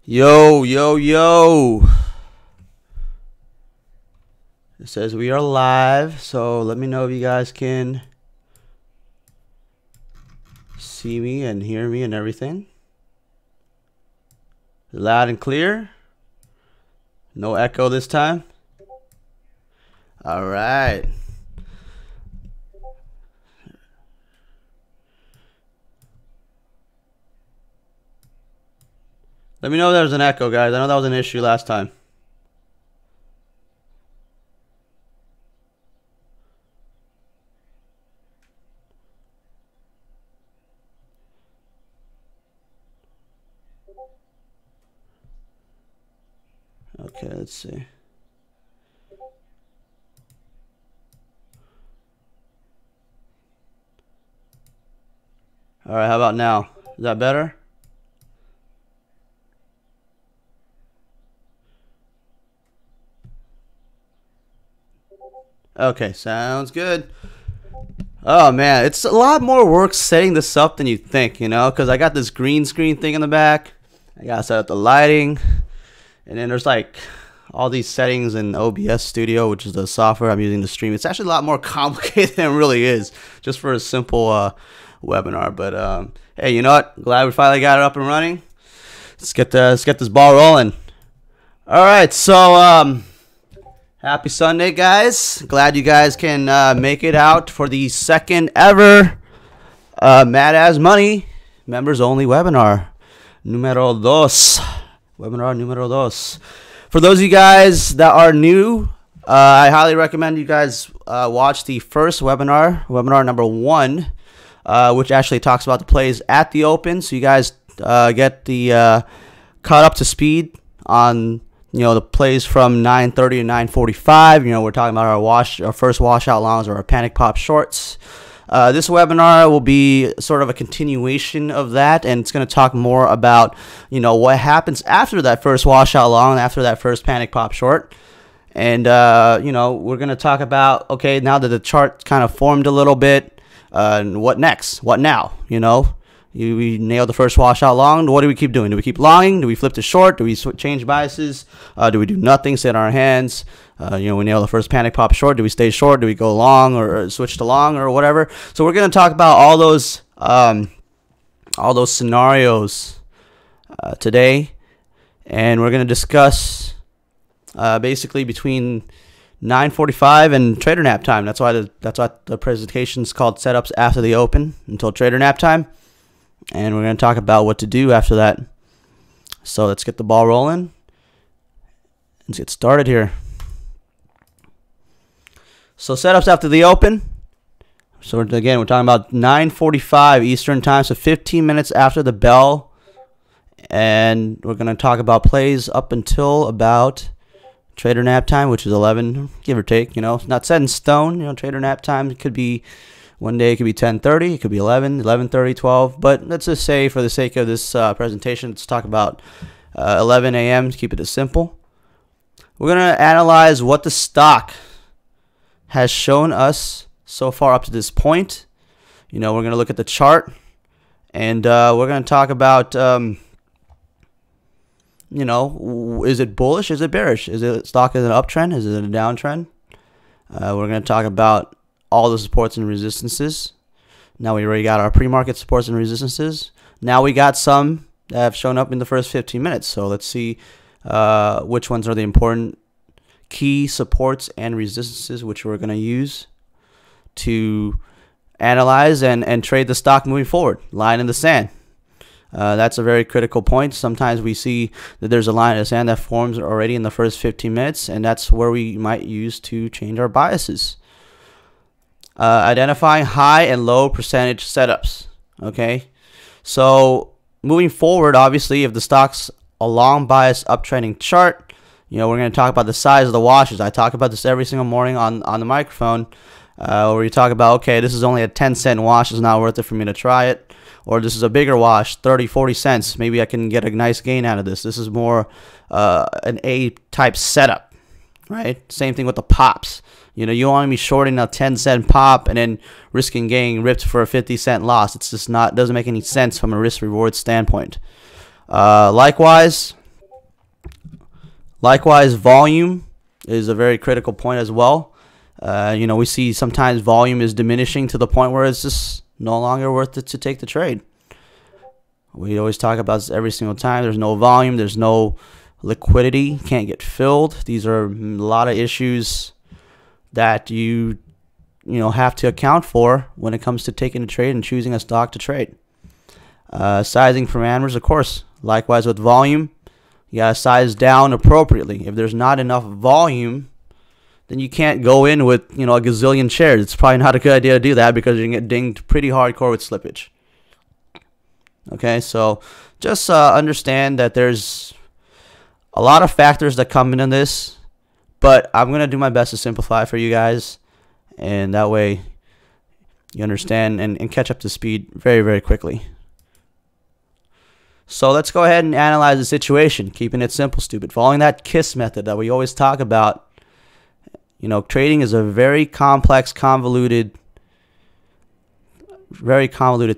Yo, yo, yo. It says we are live, so let me know if you guys can see me and hear me and everything. Loud and clear. No echo this time. All right. Let me know if there's an echo, guys. I know that was an issue last time. Okay, let's see. All right, how about now? Is that better? Okay, sounds good. Oh man, it's a lot more work setting this up than you think, you know, because I got this green screen thing in the back. I gotta set up the lighting, and then there's like all these settings in OBS Studio, which is the software I'm using to stream. It's actually a lot more complicated than it really is, just for a simple webinar. But hey, you know what? Glad we finally got it up and running. Let's get this ball rolling. All right, so happy Sunday, guys. Glad you guys can make it out for the second ever MadazMoney members only webinar. Número dos. Webinar número dos. For those of you guys that are new, I highly recommend you guys watch the first webinar, webinar number 1, which actually talks about the plays at the Open. So you guys get the caught up to speed on the plays from 9:30 to 9:45. We're talking about our first washout longs or our panic pop shorts. This webinar will be sort of a continuation of that, and it's going to talk more about what happens after that first washout long, after that first panic pop short. And we're going to talk about, okay, now that the chart kind of formed a little bit, what next? What now? We nailed the first washout long. What do we keep doing? Do we keep longing? Do we flip to short? Do we change biases? Do we do nothing, sit on our hands? We nail the first panic pop short. Do we stay short? Do we go long or switch to long or whatever? So we're going to talk about all those scenarios today, and we're going to discuss basically between 9:45 and trader nap time. That's why the presentation is called Setups After the Open until trader nap time. And we're going to talk about what to do after that. So let's get the ball rolling. Let's get started here. So setups after the Open. So again, we're talking about 9:45 Eastern time, so 15 minutes after the bell. And we're going to talk about plays up until about trader nap time, which is 11, give or take. It's not set in stone. Trader nap time could be one day, it could be 10:30, it could be 11, 11:30, 12. But let's just say, for the sake of this presentation, let's talk about 11 a.m. to keep it as simple. We're going to analyze what the stock has shown us so far up to this point. We're going to look at the chart, and we're going to talk about, is it bullish? Is it bearish? Is it stock in an uptrend? Is it a downtrend? We're going to talk about all the supports and resistances. Now we already got our pre-market supports and resistances. Now we got some that have shown up in the first 15 minutes. So let's see which ones are the important key supports and resistances which we're going to use to analyze and trade the stock moving forward. Line in the sand. That's a very critical point. Sometimes we see that there's a line in the sand that forms already in the first 15 minutes, and that's where we might use to change our biases. Identifying high and low percentage setups. Okay, so moving forward, obviously, if the stock's a long bias uptrending chart, we're going to talk about the size of the washes. I talk about this every single morning on the microphone, where you talk about, okay, this is only a 10-cent wash, it's not worth it for me to try it, or this is a bigger wash, 30, 40 cents, maybe I can get a nice gain out of this. This is more an A-type setup, right? Same thing with the pops. You don't want to be shorting a 10-cent pop and then risking getting ripped for a 50-cent loss. It's just doesn't make any sense from a risk-reward standpoint. Likewise, Likewise, volume is a very critical point as well. You know, we see sometimes volume is diminishing to the point where it's just no longer worth it to take the trade. We always talk about this every single time. There's no volume, there's no liquidity, can't get filled. These are a lot of issues that you have to account for when it comes to taking a trade and choosing a stock to trade. Sizing parameters, of course. Likewise with volume, you gotta size down appropriately. If there's not enough volume, then you can't go in with a gazillion shares. It's probably not a good idea to do that because you're gonna get dinged pretty hardcore with slippage. Okay, so just understand that there's a lot of factors that come into this, but I'm gonna do my best to simplify for you guys, and that way you understand and catch up to speed very, very quickly. So let's go ahead and analyze the situation, keeping it simple, stupid. Following that KISS method that we always talk about. Trading is a very complex, convoluted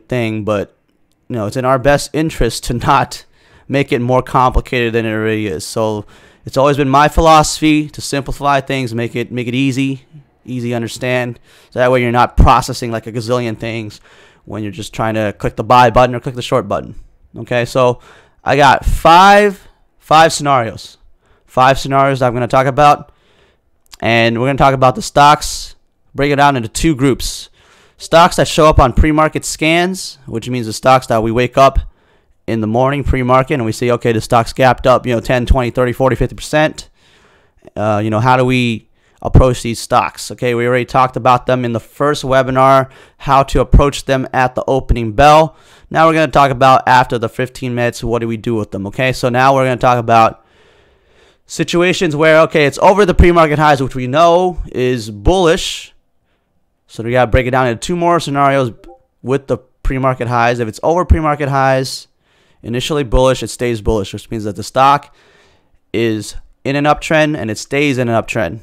thing, but it's in our best interest to not make it more complicated than it already is. So it's always been my philosophy to simplify things, make it easy to understand. So that way you're not processing like a gazillion things when you're just trying to click the buy button or click the short button. Okay, so I got five scenarios. 5 scenarios that I'm going to talk about. And we're going to talk about the stocks, break it down into 2 groups. Stocks that show up on pre-market scans, which means the stocks that we wake up in the morning pre-market and we say, okay, the stock's gapped up, 10, 20, 30, 40, 50%. How do we approach these stocks? Okay, we already talked about them in the first webinar, how to approach them at the opening bell. Now we're going to talk about after the 15 minutes, what do we do with them? Okay, so now we're going to talk about situations where, okay, it's over the pre-market highs, which we know is bullish. So we got to break it down into 2 more scenarios with the pre-market highs. If it's over pre-market highs, initially bullish, it stays bullish, which means that the stock is in an uptrend and it stays in an uptrend,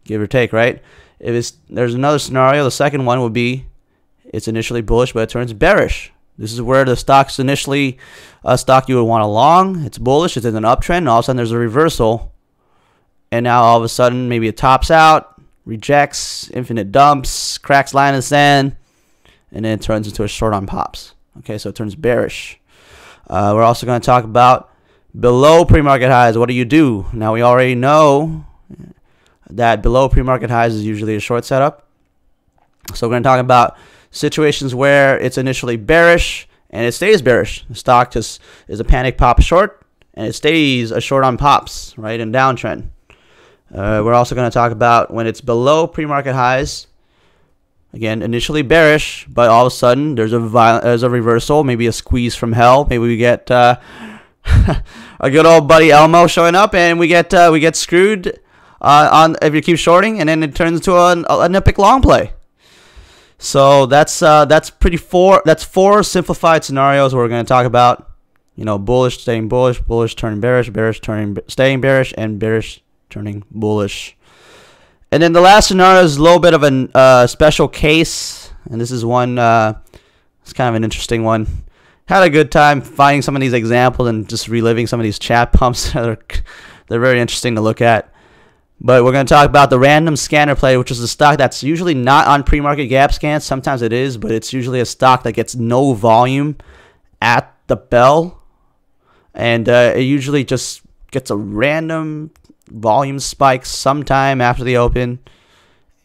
give or take, right? There's another scenario, the second one would be it's initially bullish, but it turns bearish. This is where the stock's initially a stock you would want to long. It's bullish. It's in an uptrend. And all of a sudden, there's a reversal. And now, all of a sudden, maybe it tops out, rejects, infinite dumps, cracks line in the sand, and then it turns into a short on pops. Okay, so it turns bearish. We're also going to talk about below pre-market highs. What do you do? Now, we already know that below pre-market highs is usually a short setup. So we're going to talk about situations where it's initially bearish and it stays bearish. The stock just is a panic pop short and it stays a short on pops, right, in downtrend. We're also going to talk about when it's below pre-market highs. Again, initially bearish, but all of a sudden there's a reversal, maybe a squeeze from hell. Maybe we get a good old buddy Elmo showing up and we get screwed on if you keep shorting, and then it turns into an epic long play. So that's 4 simplified scenarios we're going to talk about. Bullish staying bullish, bullish turning bearish, bearish turning staying bearish, and bearish turning bullish. And then the last scenario is a little bit of a special case, and this is one. It's kind of an interesting one. Had a good time finding some of these examples and just reliving some of these chat pumps. They're very interesting to look at. But we're going to talk about the random scanner play, which is a stock that's usually not on pre-market gap scans. Sometimes it is, but it's usually a stock that gets no volume at the bell. And it usually just gets a random volume spike sometime after the open.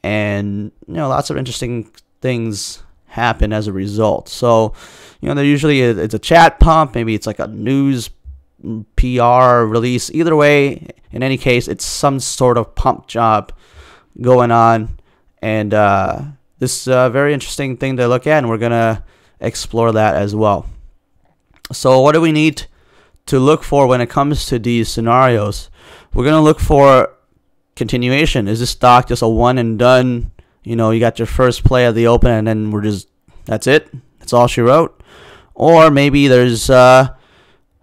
And, lots of interesting things happen as a result. So, they're usually it's a chat pump. Maybe it's like a news PR release. Either way, in any case, it's some sort of pump job going on, and this is a very interesting thing to look at, and we're gonna explore that as well. So what do we need to look for when it comes to these scenarios? We're gonna look for continuation. Is this stock just a one and done? You got your first play at the open and then that's it, that's all she wrote. Or maybe there's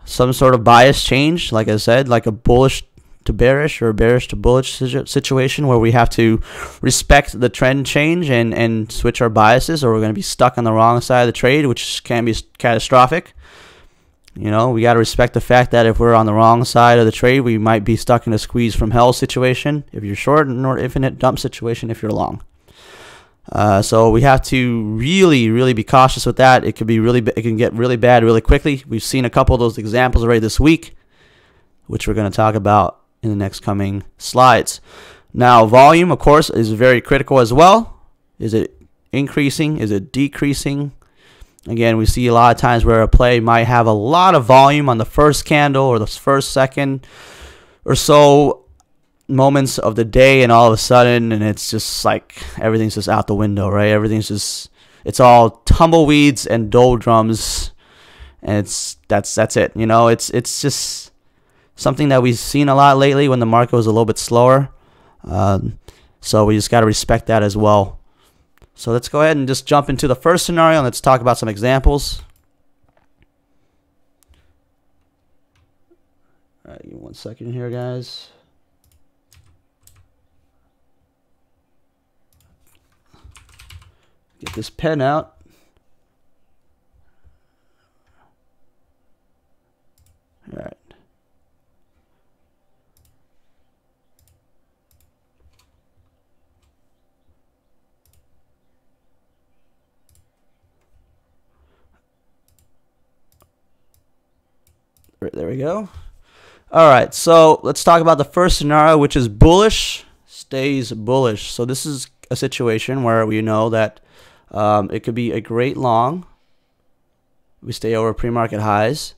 some sort of bias change, like I said, like a bullish to bearish or a bearish to bullish situation where we have to respect the trend change and switch our biases, or we're going to be stuck on the wrong side of the trade, which can be catastrophic. You know, we got to respect the fact that if we're on the wrong side of the trade, we might be stuck in a squeeze from hell situation if you're short, or infinite dump situation if you're long. So we have to really be cautious with that. It can get really bad really quickly. We've seen a couple of those examples already this week, which we're going to talk about in the next coming slides. Now, volume, of course, is very critical as well. Is it increasing? Is it decreasing? Again, we see a lot of times where a play might have a lot of volume on the first candle or the first second or so moments of the day, and all of a sudden, and it's just like everything's just out the window, right? Everything's just, it's all tumbleweeds and doldrums, and that's it. You know, it's just something that we've seen a lot lately when the market was a little bit slower. So we just got to respect that as well. So let's go ahead and just jump into the first scenario, and let's talk about some examples. All right, give me 1 second here, guys. Get this pen out. All right. There we go. All right, so let's talk about the first scenario, which is bullish stays bullish. So this is a situation where we know that it could be a great long. We stay over pre-market highs.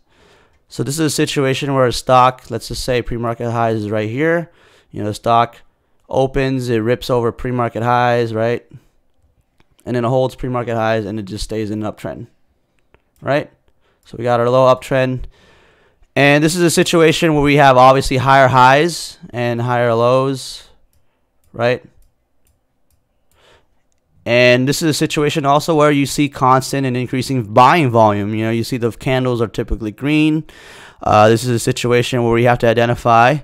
So this is a situation where a stock, let's just say pre-market highs is right here. You know, the stock opens, it rips over pre-market highs, right? And then it holds pre-market highs, and it just stays in an uptrend, right? So we got our low uptrend. And this is a situation where we have obviously higher highs and higher lows, right? And this is a situation also where you see constant and increasing buying volume. You know, you see the candles are typically green. This is a situation where we have to identify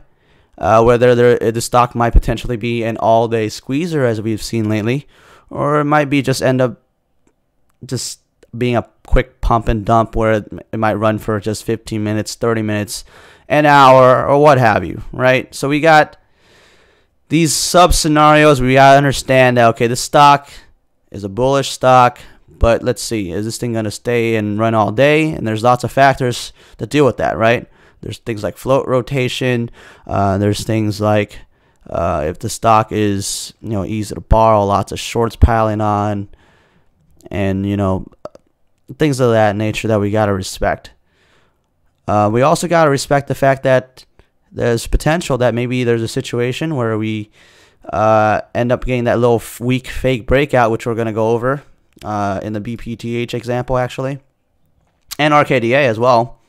whether the stock might potentially be an all-day squeezer, as we've seen lately, or it might be just end up just being a quick pump and dump where it might run for just 15 minutes, 30 minutes, an hour, or what have you, right? So we got these sub scenarios where we gotta understand that, okay, this stock is a bullish stock, but let's see, is this thing gonna stay and run all day? And there's lots of factors that deal with that, right? There's things like float rotation. There's things like if the stock is, you know, easy to borrow, lots of shorts piling on, and, you know, things of that nature that we got to respect. We also got to respect the fact that there's potential that maybe there's a situation where we end up getting that little weak fake breakout, which we're going to go over in the BPTH example, actually, and RKDA as well,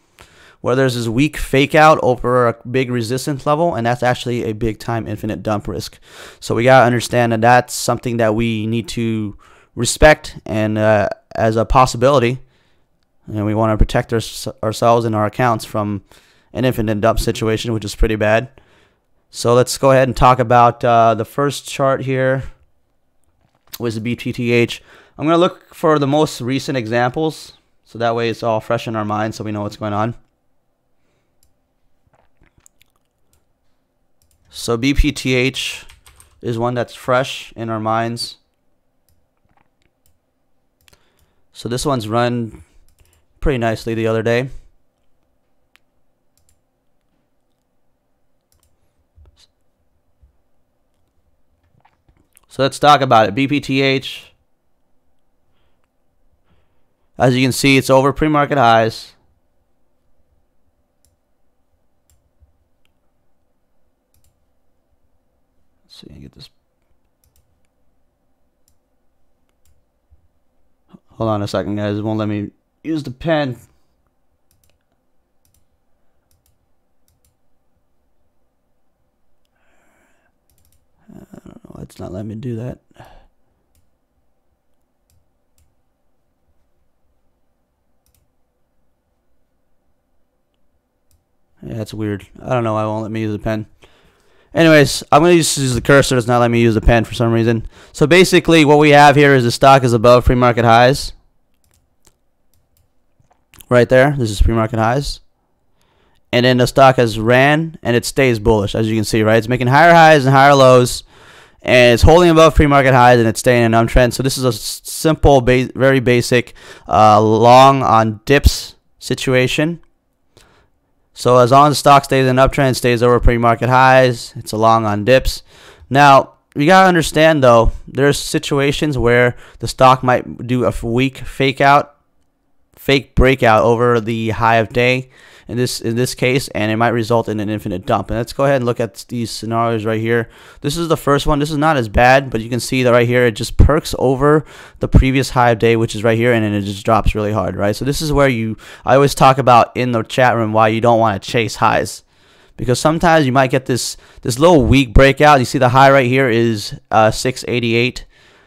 where there's this weak fake out over a big resistance level, and that's actually a big time infinite dump risk. So we got to understand that that's something that we need to respect, and as a possibility, and we want to protect ourselves and our accounts from an infinite dump situation, which is pretty bad. So let's go ahead and talk about the first chart here with the BPTH. I'm going to look for the most recent examples, so that way it's all fresh in our mind, so we know what's going on. So BPTH is one that's fresh in our minds. So this one's run pretty nicely the other day. So let's talk about it. BPTH, as you can see, it's over pre-market highs. Let's see, I get this. Hold on a second, guys. It won't let me use the pen. I don't know. It's not letting me do that. Yeah, that's weird. I don't know why it won't let me use the pen. Anyways, I'm going to use the cursor. It's not letting me use the pen for some reason. So basically what we have here is the stock is above pre-market highs. right there. This is pre-market highs. And then the stock has ran and it stays bullish, as you can see, right? It's making higher highs and higher lows, and it's holding above pre-market highs, and it's staying in an uptrend. So this is a simple, very basic long on dips situation. So as long as the stock stays in an uptrend, stays over pre-market highs, it's a long on dips. Now, you got to understand, though, there's situations where the stock might do a weak fake breakout over the high of day in this case, and it might result in an infinite dump. And let's go ahead and look at these scenarios right here. This is the first one. This is not as bad, but you can see that right here it just perks over the previous high of day, which is right here, and then it just drops really hard, right? So this is where I always talk about in the chat room why you don't want to chase highs, because sometimes you might get this little weak breakout. You see the high right here is 688.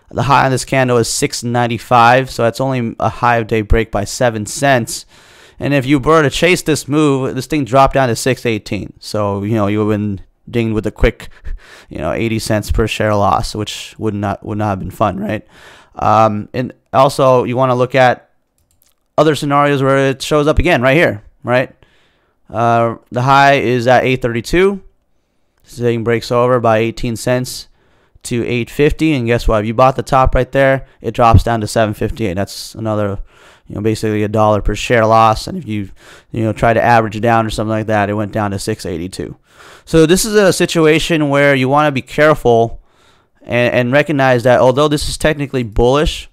The high on this candle is 695, so that's only a high of day break by 7 cents. And if you were to chase this move, this thing dropped down to 618. So, you would have been dinged with a quick, 80 cents per share loss, which would not have been fun, right? And also, you want to look at other scenarios where it shows up again right here, right? The high is at 832. This thing breaks over by 18 cents to 850, and guess what? If you bought the top right there, it drops down to 758. That's another, basically $1 per share loss. And if you try to average it down or something like that, it went down to 682. So this is a situation where you want to be careful and recognize that although this is technically bullish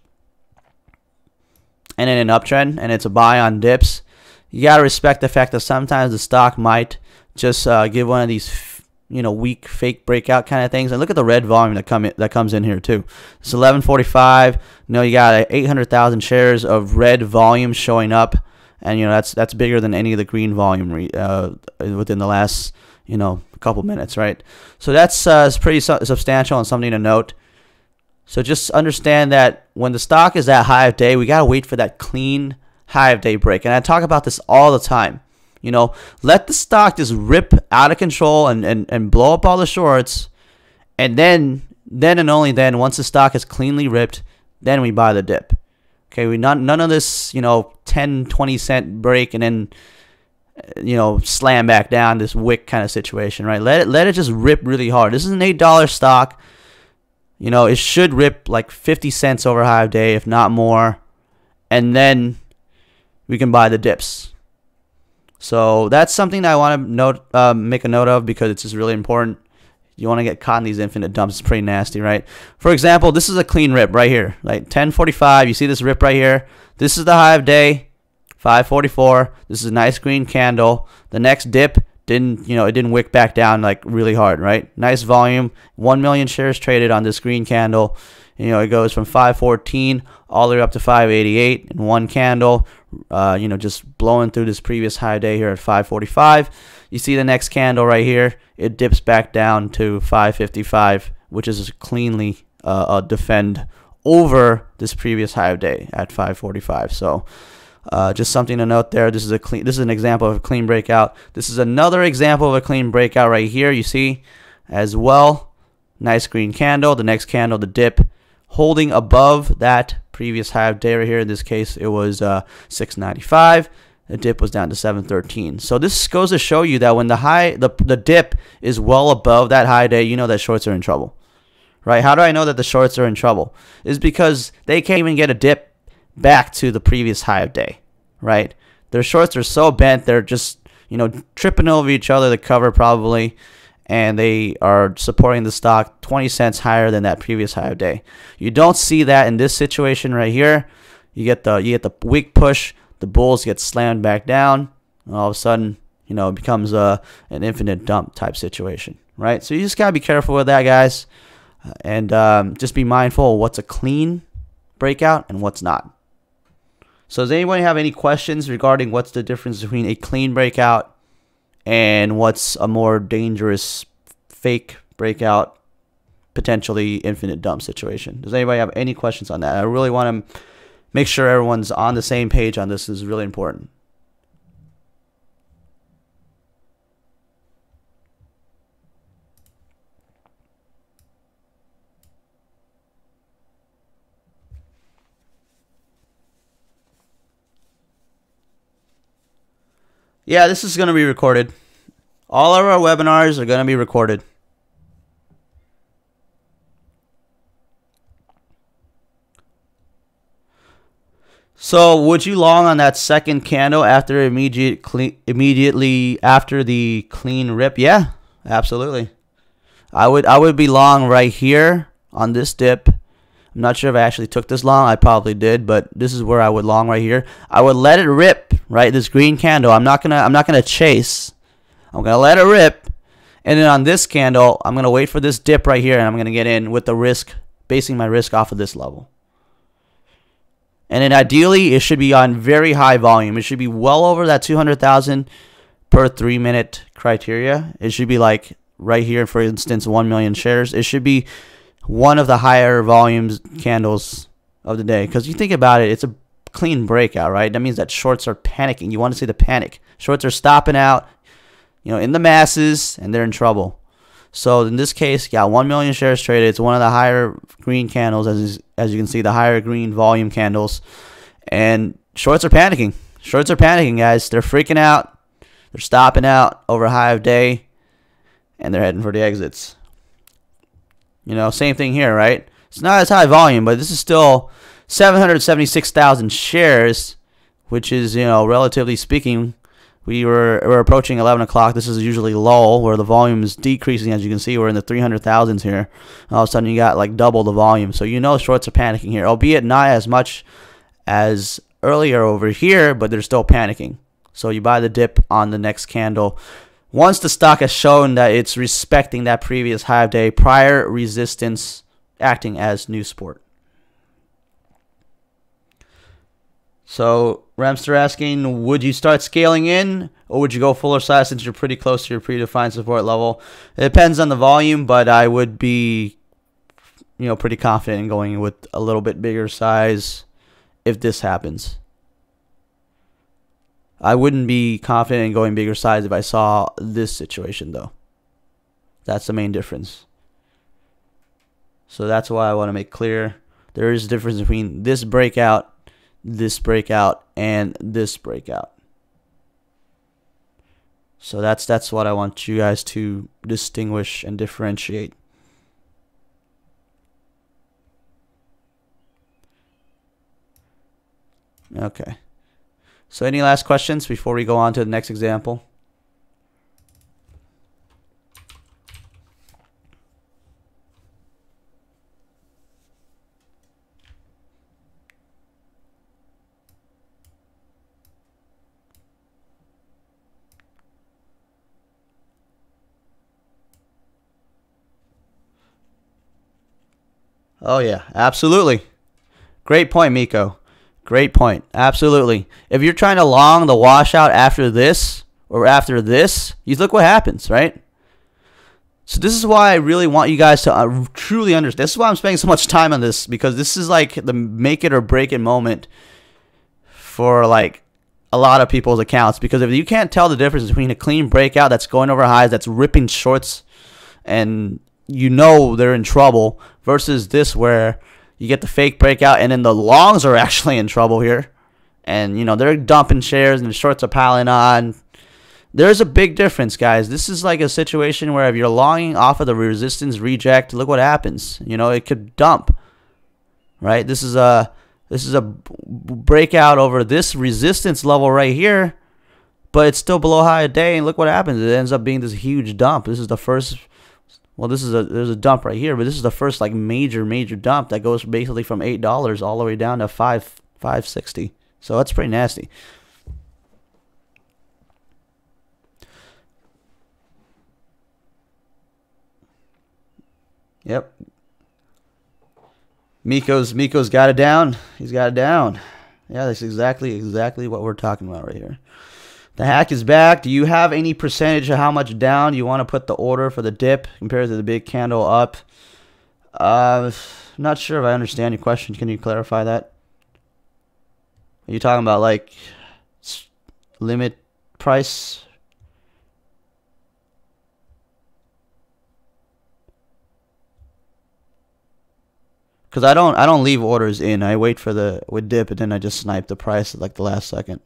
and in an uptrend and it's a buy on dips, you got to respect the fact that sometimes the stock might just give one of these weak fake breakout kind of things. And look at the red volume that comes in here too. It's 1145. You got 800,000 shares of red volume showing up, and that's bigger than any of the green volume within the last couple minutes, right? So that's pretty substantial and something to note. So just understand that when the stock is at high of day, we gotta wait for that clean high of day break. And I talk about this all the time. Let the stock just rip out of control and blow up all the shorts, and then and only then, once the stock is cleanly ripped, then we buy the dip. Okay, none of this 10-20 cent break and then slam back down, this wick kind of situation, right? Let it just rip really hard. This is an $8 stock. It should rip like 50 cents over high of day, if not more, and then we can buy the dips. So that's something that I want to make a note of, because it's just really important. You want to get caught in these infinite dumps. It's pretty nasty, right? For example, this is a clean rip right here, like 1045. You see this rip right here? This is the high of day, 544. This is a nice green candle. The next dip it didn't wick back down like really hard, right? Nice volume, 1 million shares traded on this green candle. It goes from 514 all the way up to 588 in one candle. Just blowing through this previous high day here at 545. You see the next candle right here, it dips back down to 555, which is cleanly a defend over this previous high of day at 545. So just something to note there. This is an example of a clean breakout. This is another example of a clean breakout right here, you see as well. Nice green candle. The next candle, the dip, holding above that previous high of day right here. In this case, it was 695. The dip was down to 713. So this goes to show you that when the dip is well above that high day, that shorts are in trouble, right? How do I know that the shorts are in trouble? Is because they can't even get a dip back to the previous high of day, right? Their shorts are so bent, they're just tripping over each other, the cover probably, and they are supporting the stock 20 cents higher than that previous high of day. You don't see that in this situation right here. You get the weak push, the bulls get slammed back down, and all of a sudden, it becomes an infinite dump type situation, right? So you just gotta be careful with that, guys, and just be mindful of what's a clean breakout and what's not. So does anyone have any questions regarding what's the difference between a clean breakout and what's a more dangerous fake breakout, potentially infinite dump situation? Does anybody have any questions on that? I really want to make sure everyone's on the same page on this. This is really important. Yeah, this is going to be recorded. All of our webinars are going to be recorded. So would you long on that second candle after immediately after the clean rip? Yeah, absolutely. I would be long right here on this dip. I'm not sure if I actually took this long. I probably did, but this is where I would long right here. I would let it rip, right? This green candle. I'm not gonna chase. I'm gonna let it rip. And then on this candle, I'm gonna wait for this dip right here, and I'm gonna get in with the risk, basing my risk off of this level. And then ideally, it should be on very high volume. It should be well over that 200,000 per 3-minute criteria. It should be like right here, for instance, 1 million shares. It should be one of the higher volumes candles of the day. Because you think about it, it's a clean breakout, right? That means that shorts are panicking. You want to see the panic. Shorts are stopping out, you know, in the masses, and they're in trouble. So in this case, yeah, 1 million shares traded. It's one of the higher green candles, as you can see, the higher green volume candles. And shorts are panicking. Shorts are panicking, guys. They're freaking out. They're stopping out over a high of day, and they're heading for the exits. You know, same thing here, right? It's not as high volume, but this is still 776,000 shares, which is, you know, relatively speaking, we're approaching 11 o'clock. This is usually low, where the volume is decreasing. As you can see, we're in the 300,000s here. All of a sudden, you got like double the volume. So you know shorts are panicking here, albeit not as much as earlier over here, but they're still panicking. So you buy the dip on the next candle. Once the stock has shown that it's respecting that previous high of day, prior resistance acting as new support. So Ramster asking, would you start scaling in, or would you go fuller size since you're pretty close to your predefined support level? It depends on the volume, but I would be, you know, pretty confident in going with a little bit bigger size if this happens. I wouldn't be confident in going bigger size if I saw this situation, though. That's the main difference. So that's why I want to make clear there is a difference between this breakout, and this breakout. So that's what I want you guys to distinguish and differentiate. Okay. So any last questions before we go on to the next example? Oh yeah, absolutely. Great point, Miko. Great point. Absolutely. If you're trying to long the washout after this or after this, you look what happens, right? So this is why I really want you guys to truly understand. This is why I'm spending so much time on this, because this is like the make it or break it moment for like a lot of people's accounts. Because if you can't tell the difference between a clean breakout that's going over highs, that's ripping shorts, and you know they're in trouble, versus this where you get the fake breakout and then the longs are actually in trouble here, and you know they're dumping shares and the shorts are piling on. There's a big difference, guys. This is like a situation where if you're longing off of the resistance reject, look what happens. You know, it could dump, right? This is a breakout over this resistance level right here, but it's still below high a day, and look what happens. It ends up being this huge dump. This is the first. Well, there's a dump right here, but this is the first like major dump that goes basically from $8 all the way down to $5.60. So that's pretty nasty. Yep. Miko's got it down. He's got it down. Yeah, that's exactly what we're talking about right here. The hack is back. Do you have any percentage of how much down you want to put the order for the dip compared to the big candle up? Not sure if I understand your question. Can you clarify that? Are you talking about like limit price? Because I don't leave orders in. I wait for the dip, and then I just snipe the price at like the last second.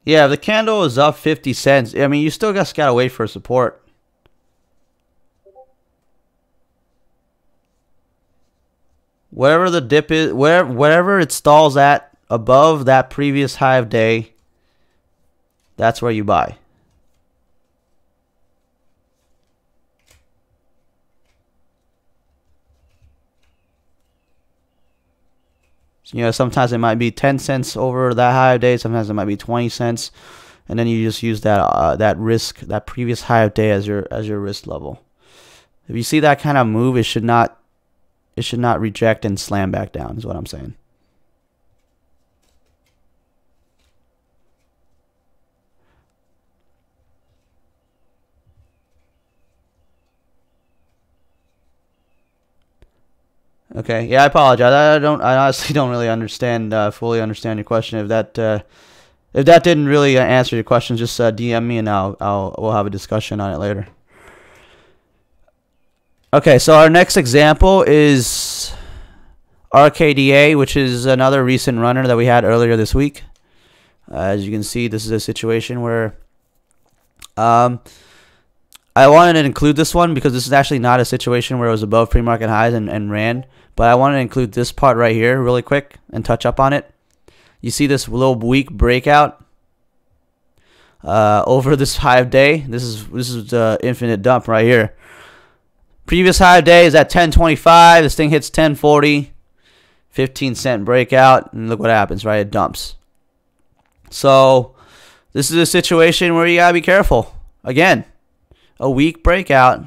Yeah, the candle is up 50 cents. I mean, you still just gotta wait for support. Whatever the dip is, wherever it stalls at above that previous high of day, that's where you buy. So, you know, sometimes it might be 10 cents over that high of day. Sometimes it might be 20 cents, and then you just use that that previous high of day as your risk level. If you see that kind of move, it should not reject and slam back down. Is what I'm saying. Okay, yeah, I apologize. I honestly don't really understand, fully understand your question. If that didn't really answer your question, just DM me and we'll have a discussion on it later. Okay, so our next example is RKDA, which is another recent runner that we had earlier this week. As you can see, this is a situation where I wanted to include this one because this is actually not a situation where it was above pre-market highs and ran. But I wanted to include this part right here really quick and touch up on it. You see this little weak breakout over this high of day. This is the infinite dump right here. Previous high of day is at 10.25. This thing hits 10.40. 15-cent breakout, and look what happens, right? It dumps. So this is a situation where you gotta be careful. Again, a weak breakout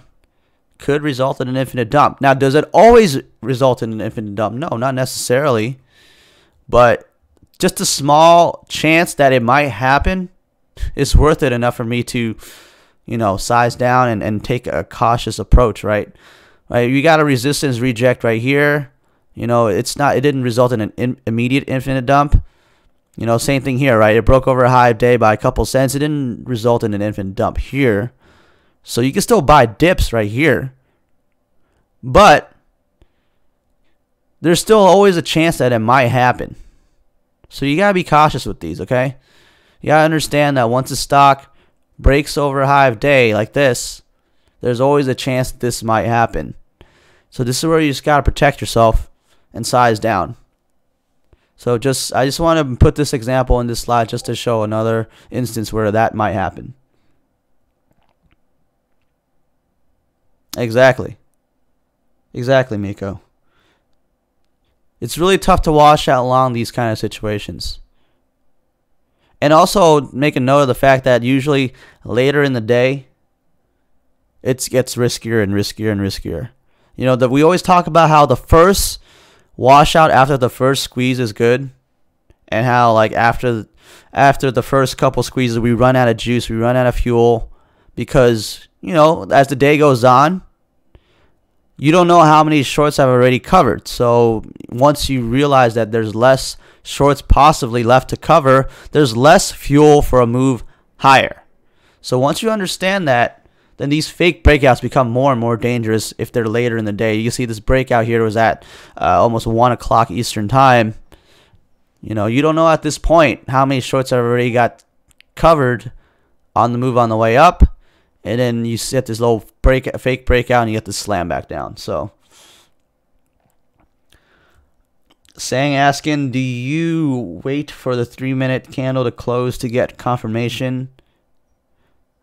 could result in an infinite dump. Now, does it always result in an infinite dump? No, not necessarily. But just a small chance that it might happen is worth it enough for me to, you know, size down and take a cautious approach, right? Right? You got a resistance reject right here. You know, it didn't result in an immediate infinite dump. You know, same thing here, right? It broke over a high of day by a couple cents. It didn't result in an infinite dump here. So you can still buy dips right here. But there's still always a chance that it might happen. So you got to be cautious with these, okay? You got to understand that once a stock breaks over a high of day like this, there's always a chance that this might happen. So this is where you just got to protect yourself and size down. So I just want to put this example in this slide just to show another instance where that might happen. Exactly. Exactly, Miko. It's really tough to wash out long these kind of situations. And also make a note of the fact that usually later in the day, it gets riskier and riskier and riskier. You know, we always talk about how the first washout after the first squeeze is good. And how like after the first couple squeezes, we run out of juice, we run out of fuel. Because, you know, as the day goes on, you don't know how many shorts I've already covered. So once you realize that there's less shorts possibly left to cover, there's less fuel for a move higher. So once you understand that, then these fake breakouts become more and more dangerous if they're later in the day. You see this breakout here was at almost 1 o'clock Eastern time. You know, you don't know at this point how many shorts have already got covered on the move on the way up. And then you set this little fake breakout and you get the slam back down. So, asking, do you wait for the 3-minute candle to close to get confirmation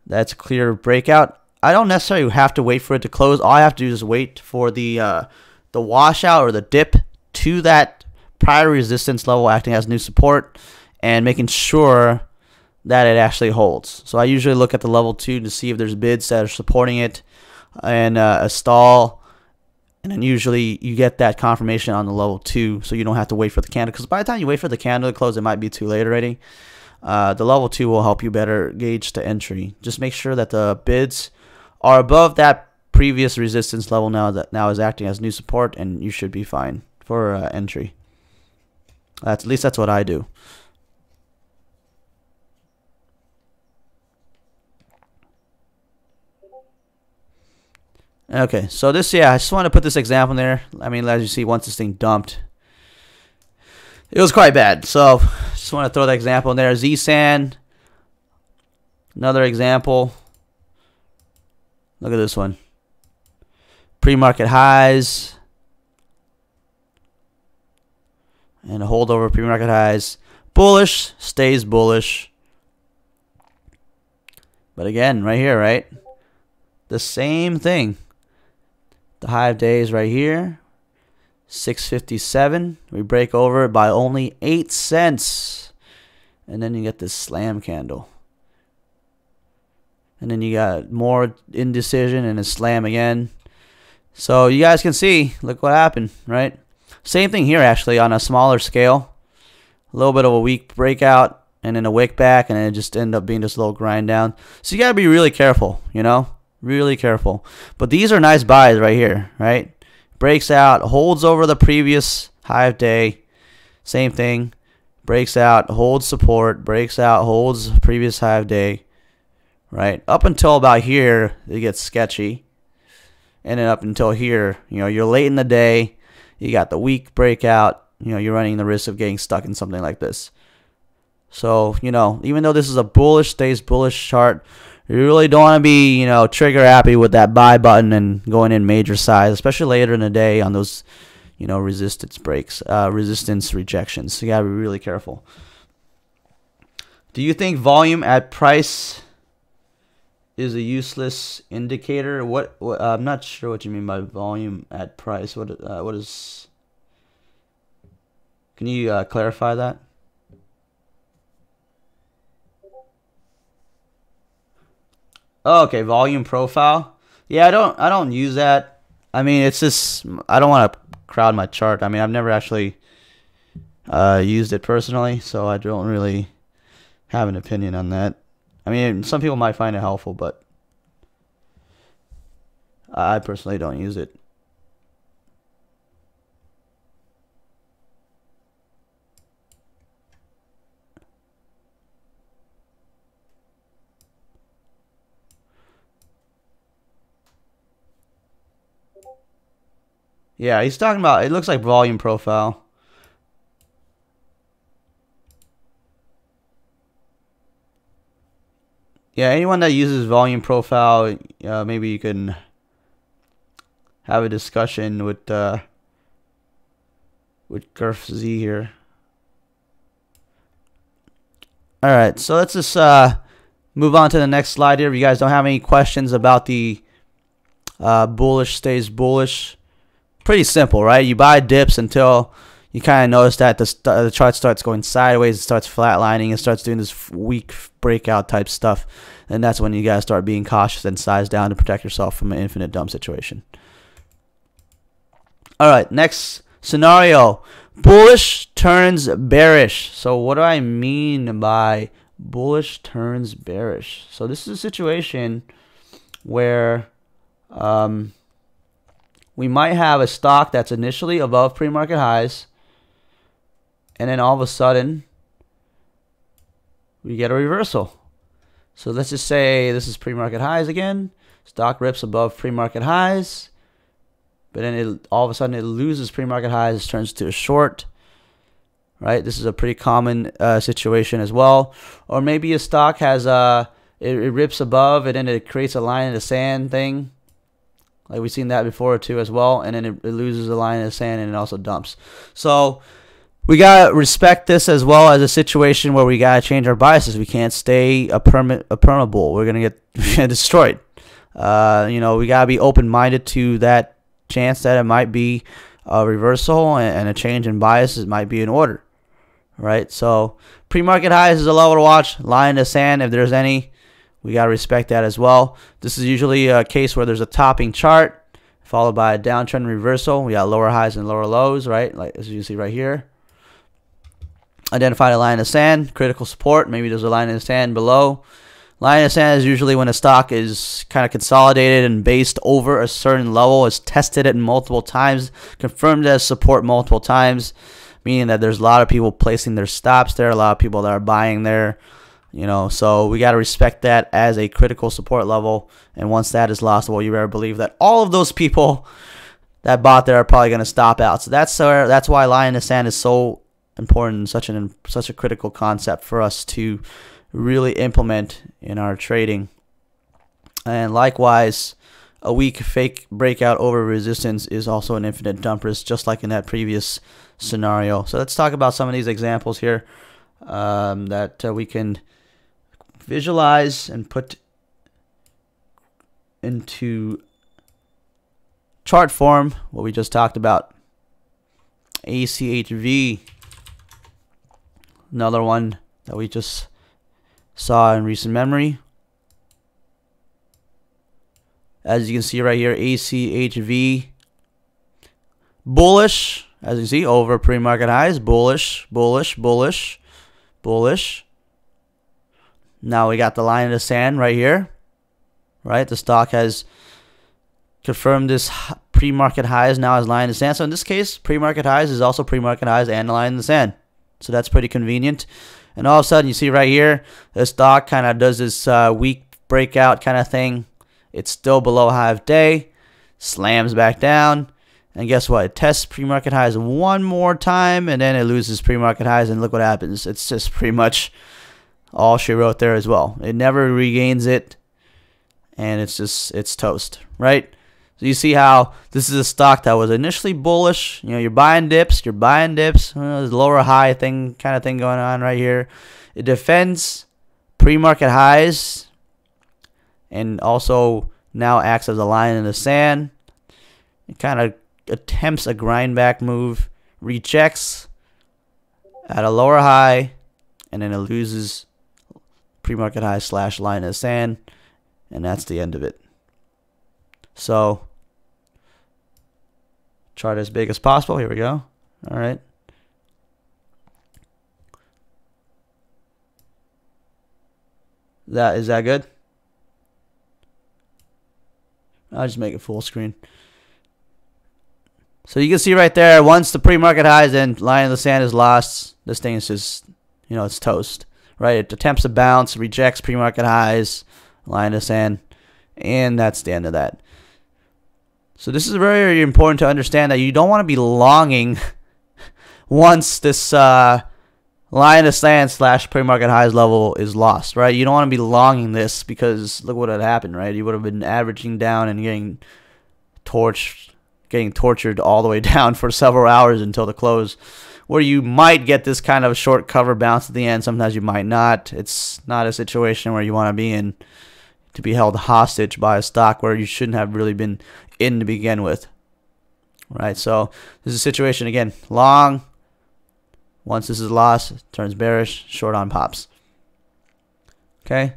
that's a clear breakout? I don't necessarily have to wait for it to close. All I have to do is wait for the washout or the dip to that prior resistance level acting as new support and making sure that it actually holds. So I usually look at the level 2 to see if there's bids that are supporting it and a stall, and then usually you get that confirmation on the level 2 so you don't have to wait for the candle, because by the time you wait for the candle to close it might be too late already. The level 2 will help you better gauge the entry. Just make sure that the bids are above that previous resistance level now is acting as new support, and you should be fine for entry. At least that's what I do. Okay, so this, yeah, I just want to put this example in there. I mean, as you see, once this thing dumped, it was quite bad. So just want to throw that example in there. Z-Sand, another example. Look at this one. Pre-market highs and a holdover pre-market highs. Bullish, stays bullish. But again, right here, right? The same thing. The high of days right here. 657. We break over by only 8 cents. And then you get this slam candle. And then you got more indecision and a slam again. So you guys can see, look what happened, right? Same thing here actually on a smaller scale. A little bit of a weak breakout and then a wick back, and then it just ended up being this little grind down. So you got to be really careful, you know? Really careful. But these are nice buys right here, right? Breaks out, holds over the previous high of day. Same thing. Breaks out, holds support, breaks out, holds previous high of day. Right? Up until about here, it gets sketchy. And then up until here, you know, you're late in the day. You got the weak breakout. You know, you're running the risk of getting stuck in something like this. So, you know, even though this is a bullish, stays bullish chart, you really don't want to be, you know, trigger happy with that buy button and going in major size, especially later in the day on those, you know, resistance breaks, resistance rejections. So you gotta be really careful. Do you think volume at price is a useless indicator? What I'm not sure what you mean by volume at price. What is? Can you clarify that? Oh, okay, volume profile. Yeah, I don't use that. I mean, it's just I don't want to crowd my chart. I mean, I've never actually used it personally, so I don't really have an opinion on that. I mean, some people might find it helpful, but I personally don't use it. Yeah, he's talking about, it looks like volume profile. Yeah, anyone that uses volume profile, maybe you can have a discussion with Gurf Z here. All right, so let's just move on to the next slide here. If you guys don't have any questions about the bullish stays bullish, pretty simple, right? You buy dips until you kind of notice that the chart starts going sideways, it starts flatlining, it starts doing this weak breakout type stuff, and that's when you guys start being cautious and size down to protect yourself from an infinite dump situation. All right, next scenario, bullish turns bearish. So what do I mean by bullish turns bearish? So this is a situation where we might have a stock that's initially above pre-market highs, and then all of a sudden we get a reversal. So let's just say this is pre-market highs again. Stock rips above pre-market highs, but then all of a sudden it loses pre-market highs, turns to a short. Right? This is a pretty common situation as well. Or maybe a stock has it rips above and then it creates a line in the sand thing. Like we've seen that before too as well, and then it loses a line in the sand and it also dumps. So we gotta respect this as well as a situation where we gotta change our biases. We can't stay a perma bull. We're gonna get destroyed. You know, we gotta be open-minded to that chance that it might be a reversal and a change in biases might be in order. Right? So pre-market highs is a level to watch. Line in the sand, if there's any. We got to respect that as well. This is usually a case where there's a topping chart followed by a downtrend reversal. We got lower highs and lower lows, right? Like as you see right here. Identify the line in the sand, critical support. Maybe there's a line in the sand below. Line in the sand is usually when a stock is kind of consolidated and based over a certain level. It's tested it multiple times, confirmed as support multiple times, meaning that there's a lot of people placing their stops there, a lot of people that are buying there. You know, so we got to respect that as a critical support level. And once that is lost, well, you better believe that all of those people that bought there are probably going to stop out. So that's why line in the sand is so important, such a critical concept for us to really implement in our trading. And likewise, a weak fake breakout over resistance is also an infinite dump risk, just like in that previous scenario. So let's talk about some of these examples here that we can visualize and put into chart form what we just talked about. ACHV, another one that we just saw in recent memory. As you can see right here, ACHV bullish, as you can see, over pre-market highs, bullish, bullish, bullish, bullish. Now we got the line in the sand right here, right? The stock has confirmed this pre-market highs now as line in the sand. So in this case, pre-market highs is also pre-market highs and the line in the sand. So that's pretty convenient. And all of a sudden, you see right here, the stock kind of does this weak breakout kind of thing. It's still below high of day, slams back down, and guess what? It tests pre-market highs one more time, and then it loses pre-market highs, and look what happens. It's just pretty much all she wrote there as well. It never regains it, and it's toast, right? So you see how this is a stock that was initially bullish. You know, you're buying dips. There's a lower high thing kind of thing going on right here. It defends pre-market highs, and also now acts as a line in the sand. It kind of attempts a grind back move, rejects at a lower high, and then it loses pre-market high / line in the sand, and that's the end of it. So chart as big as possible. Here we go. All right. Is that good? I'll just make it full screen. So you can see right there, once the pre-market highs and line in the sand is lost, this thing is just, you know, it's toast, right? It attempts to bounce, rejects pre-market highs, line in the sand, and that's the end of that. So this is very, very important to understand that you don't want to be longing once this line in the sand / pre-market highs level is lost, right? You don't want to be longing this, because look what had happened, right? You would have been averaging down and getting tortured all the way down for several hours until the close, where you might get this kind of short cover bounce at the end. Sometimes you might not. It's not a situation where you want to be in, to be held hostage by a stock where you shouldn't have really been in to begin with, right? So this is a situation, again, long. Once this is lost, it turns bearish, short on pops. Okay.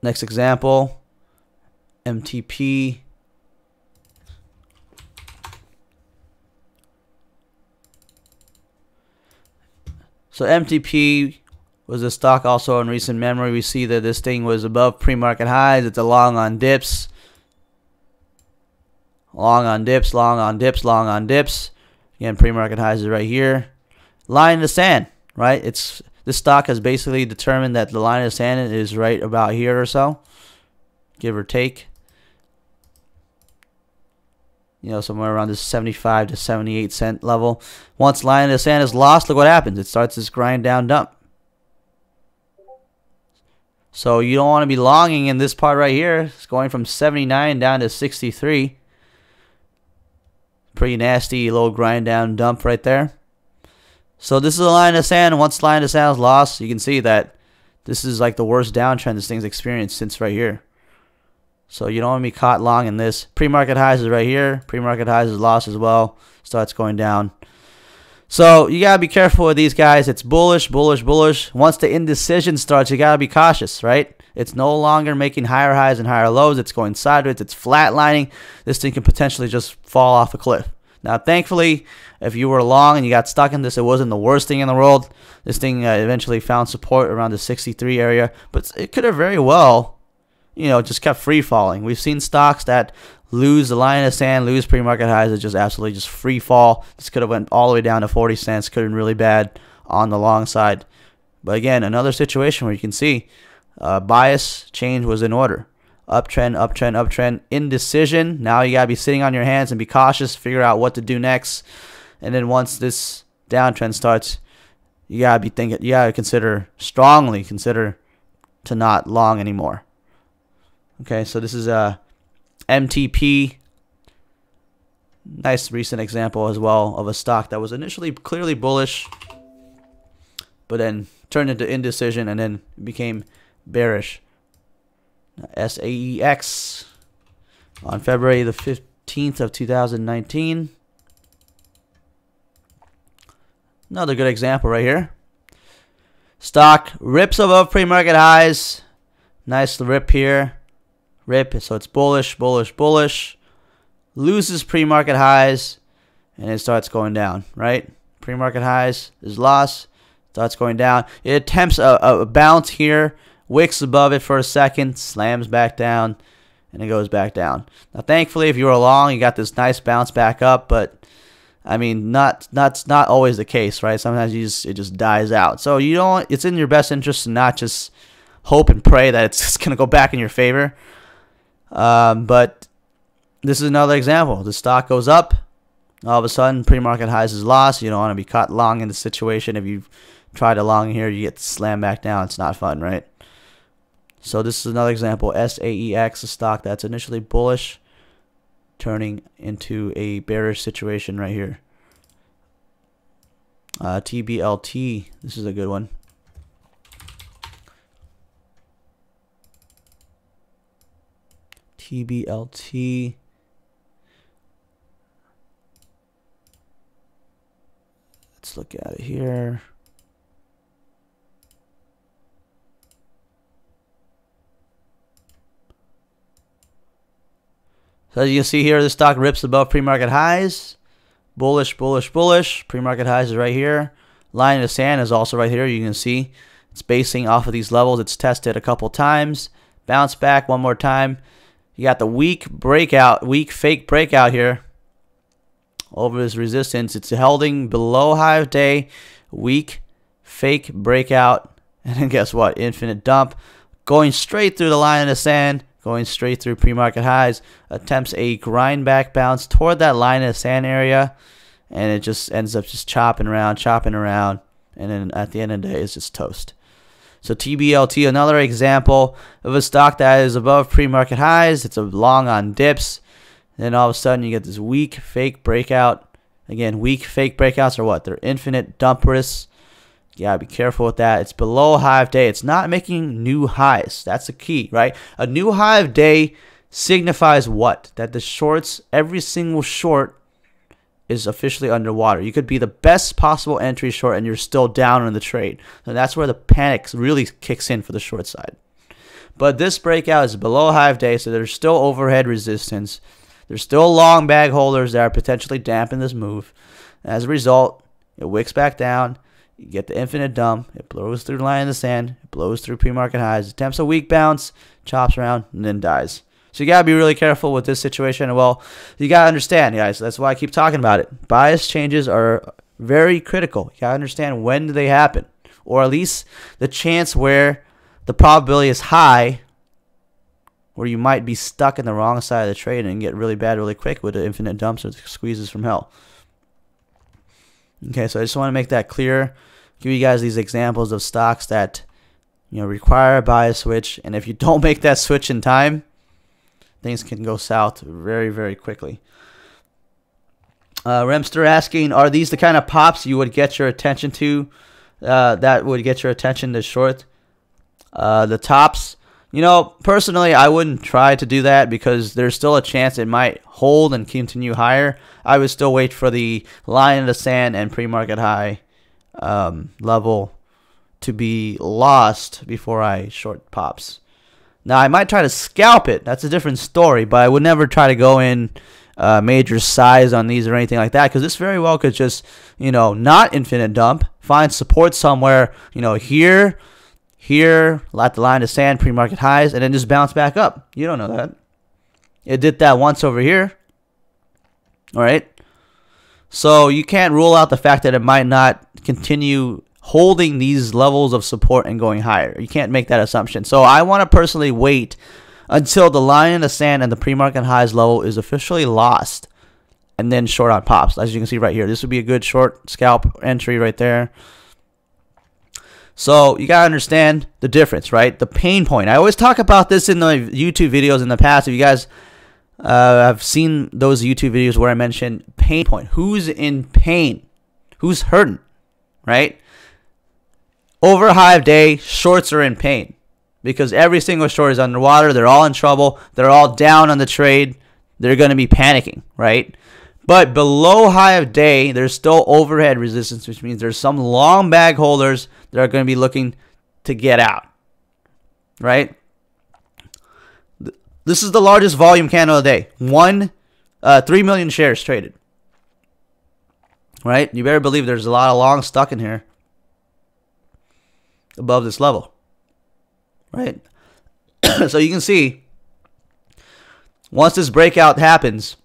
Next example, MTP. So MTP was a stock also in recent memory. We see that this thing was above pre-market highs. It's a long on dips. Long on dips, long on dips, long on dips. Again, pre-market highs is right here. Line in the sand, right? This stock has basically determined that the line in the sand is right about here or so, give or take. You know, somewhere around this 75 to 78 cent level. Once line in the sand is lost, look what happens. It starts this grind down dump. So you don't want to be longing in this part right here. It's going from 79 down to 63. Pretty nasty little grind down dump right there. So this is a line of sand. Once line of sand is lost, you can see that this is like the worst downtrend this thing's experienced since right here. So you don't want to be caught long in this. Pre-market highs is right here. Pre-market highs is lost as well. Starts going down. So you got to be careful with these guys. It's bullish, bullish, bullish. Once the indecision starts, you got to be cautious, right? It's no longer making higher highs and higher lows. It's going sideways. It's flatlining. This thing can potentially just fall off a cliff. Now, thankfully, if you were long and you got stuck in this, it wasn't the worst thing in the world. This thing eventually found support around the 63 area. But it could have very well, you know, just kept free falling. We've seen stocks that lose the line of sand, lose pre-market highs, that just absolutely just free fall. This could have went all the way down to 40 cents. Could have been really bad on the long side. But again, another situation where you can see bias change was in order. Uptrend, uptrend, uptrend, indecision. Now you gotta be sitting on your hands and be cautious, figure out what to do next. And then once this downtrend starts, you gotta be thinking, you gotta strongly consider to not long anymore. Okay, so this is a MTP. Nice recent example as well of a stock that was initially clearly bullish, but then turned into indecision and then became bearish. SAEX on February the 15th of 2019. Another good example right here. Stock rips above pre-market highs. Nice rip here. Rip, so it's bullish, bullish, bullish. Loses pre-market highs and it starts going down, right? Pre-market highs is loss, starts going down. It attempts a bounce here, wicks above it for a second, slams back down, and it goes back down. Now, thankfully, if you were long, you got this nice bounce back up, but I mean, that's not always the case, right? Sometimes it just dies out. So you don't. It's in your best interest to not just hope and pray that it's just gonna go back in your favor. But this is another example. The stock goes up, all of a sudden pre-market highs is lost. You don't want to be caught long in the situation. If you try to long here, you get slammed back down. It's not fun, right? So this is another example. SAEX, a stock that's initially bullish, turning into a bearish situation right here. TBLT, this is a good one. TBLT. Let's look at it here. So as you can see here, the stock rips above pre-market highs. Bullish, bullish, bullish. Pre-market highs is right here. Line in the sand is also right here. You can see it's basing off of these levels. It's tested a couple times. Bounce back one more time. You got the weak breakout, weak fake breakout here over this resistance. It's holding below high of day. Weak fake breakout. And then guess what? Infinite dump. Going straight through the line in the sand. Going straight through pre-market highs, attempts a grind back bounce toward that line in the sand area, and it just ends up just chopping around, and then at the end of the day, it's just toast. So TBLT, another example of a stock that is above pre-market highs. It's a long on dips. Then all of a sudden, you get this weak fake breakout. Again, weak fake breakouts are what? They're infinite dump risks. You gotta be careful with that. It's below high of day. It's not making new highs. That's the key, right? A new high of day signifies what? That the shorts, every single short is officially underwater. You could be the best possible entry short and you're still down in the trade. And that's where the panic really kicks in for the short side. But this breakout is below high of day, so there's still overhead resistance. There's still long bag holders that are potentially damping this move. As a result, it wicks back down. You get the infinite dump. It blows through the line in the sand. It blows through pre-market highs. Attempts a weak bounce, chops around, and then dies. So you got to be really careful with this situation. Well, you got to understand, guys. That's why I keep talking about it. Bias changes are very critical. You got to understand when do they happen. Or at least the chance where the probability is high where you might be stuck in the wrong side of the trade and get really bad really quick with the infinite dumps or the squeezes from hell. Okay, so I just want to make that clear. Give you guys these examples of stocks that require a bias switch, and if you don't make that switch in time, things can go south very, very quickly. Remster asking, are these the kind of pops you would get your attention to? That would get your attention to short the tops. Personally, I wouldn't try to do that because there's still a chance it might hold and continue higher. I would still wait for the line in the sand and pre-market high level to be lost before I short pops. Now, I might try to scalp it. That's a different story, but I would never try to go in major size on these or anything like that because this very well could just, not infinite dump, find support somewhere, here, let the line of sand, pre-market highs, and then just bounce back up. You don't know that. It did that once over here. All right. So you can't rule out the fact that it might not continue holding these levels of support and going higher. You can't make that assumption. So I want to personally wait until the line in the sand and the pre-market highs level is officially lost, and then short on pops. As you can see right here, this would be a good short scalp entry right there. So you gotta understand the difference, right? The pain point. I always talk about this in the YouTube videos in the past. If you guys have seen those YouTube videos where I mentioned pain point, who's in pain, who's hurting, right? Over a high of day, shorts are in pain because every single short is underwater. They're all in trouble. They're all down on the trade. They're going to be panicking, right? But below high of day, there's still overhead resistance, which means there's some long bag holders that are going to be looking to get out, right? This is the largest volume candle of the day. 3 million shares traded, right? You better believe there's a lot of longs stuck in here above this level, right? So you can see once this breakout happens,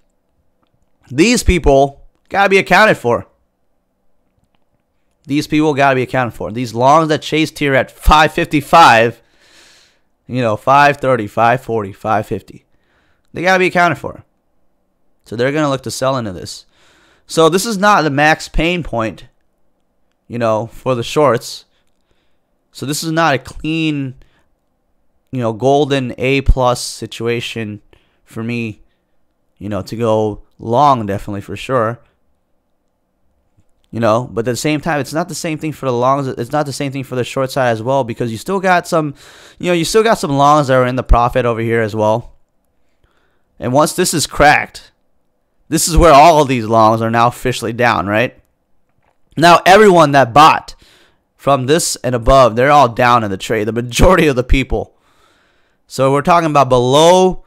these people got to be accounted for. These people got to be accounted for. These longs that chased here at 555, 530, 540, 550, they got to be accounted for. So they're going to look to sell into this. So this is not the max pain point, for the shorts. So this is not a clean, golden A+ situation for me, to go long, definitely for sure. But at the same time, it's not the same thing for the longs. It's not the same thing for the short side as well, because you still got some, some longs that are in the profit over here as well. And once this is cracked, this is where all of these longs are now officially down, right? Now everyone that bought from this and above, they're all down in the trade. The majority of the people. So we're talking about below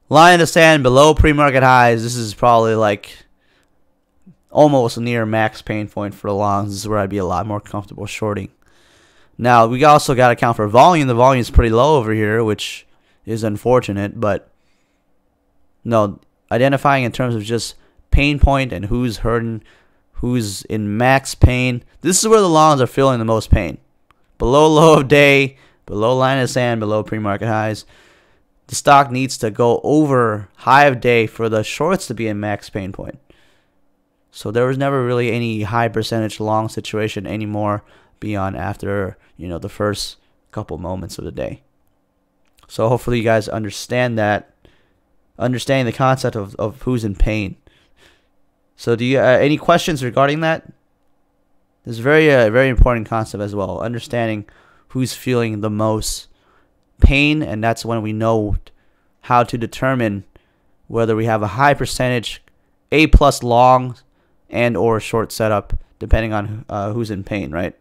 line in the sand, below pre-market highs. This is probably like almost near max pain point for the longs. This is where I'd be a lot more comfortable shorting. Now, we also got to account for volume. The volume is pretty low over here, which is unfortunate. But, no, identifying in terms of just pain point and who's hurting, who's in max pain. This is where the longs are feeling the most pain. Below low of day, below line of sand, below pre-market highs. The stock needs to go over high of day for the shorts to be in max pain point. So there was never really any high percentage long situation anymore beyond after, the first couple moments of the day. So hopefully you guys understand that. Understanding the concept of who's in pain. So do you any questions regarding that? It's very important concept as well. Understanding who's feeling the most pain, and that's when we know how to determine whether we have a high percentage A+ long and or short setup, depending on who's in pain, right?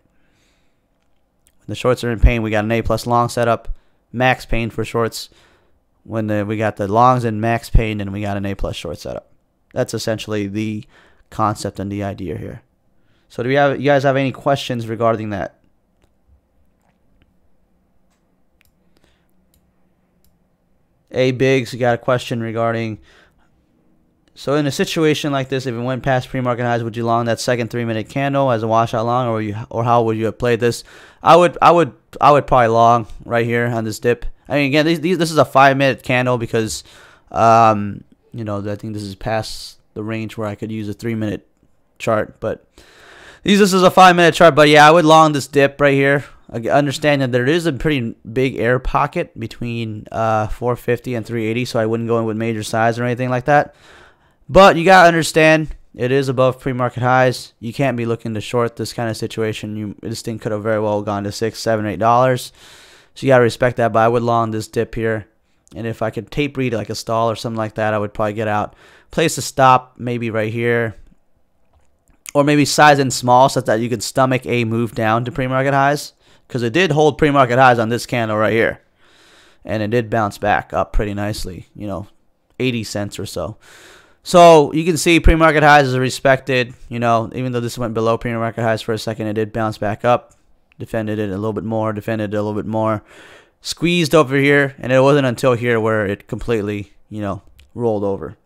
When the shorts are in pain, we got an A+ long setup, max pain for shorts. When we got the longs in max pain, and we got an A+ short setup. That's essentially the concept and the idea here. So do you guys have any questions regarding that? A Biggs, you got a question regarding. So in a situation like this, if it went past pre-market highs, would you long that second 3-minute candle as a washout long, or how would you have played this? I would probably long right here on this dip. I mean, again, this is a 5-minute candle because I think this is past the range where I could use a 3-minute chart, but this is a 5-minute chart. But yeah, I would long this dip right here. Understand that there is a pretty big air pocket between 450 and 380, so I wouldn't go in with major size or anything like that. But you gotta understand, it is above pre-market highs. You can't be looking to short this kind of situation. This thing could have very well gone to $6, $7, $8. So you gotta respect that. But I would long this dip here, and if I could tape read like a stall or something like that, I would probably get out. Place a stop maybe right here, or maybe size in small so that you could stomach a move down to pre-market highs, because it did hold pre-market highs on this candle right here, and it did bounce back up pretty nicely, 80 cents or so. So you can see pre-market highs is respected, even though this went below pre-market highs for a second, it did bounce back up, defended it a little bit more, defended it a little bit more, squeezed over here, and it wasn't until here where it completely, rolled over.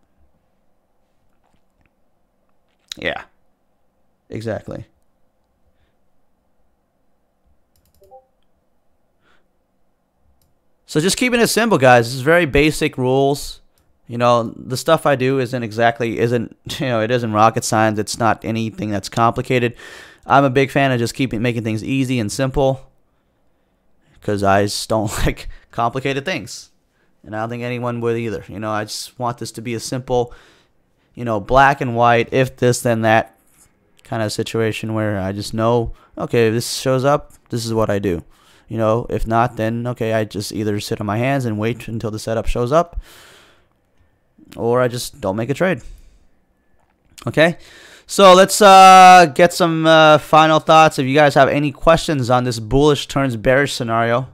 Yeah, exactly. So just keeping it simple, guys. This is very basic rules. You know, the stuff I do isn't it isn't rocket science. It's not anything that's complicated. I'm a big fan of just making things easy and simple, because I just don't like complicated things, and I don't think anyone would either. You know, I just want this to be a simple, you know, black and white, if this then that kind of situation where I just know, okay, if this shows up, this is what I do. You know, if not, then okay, I just either sit on my hands and wait until the setup shows up, or I just don't make a trade. Okay, so let's get some final thoughts. If you guys have any questions on this bullish turns bearish scenario,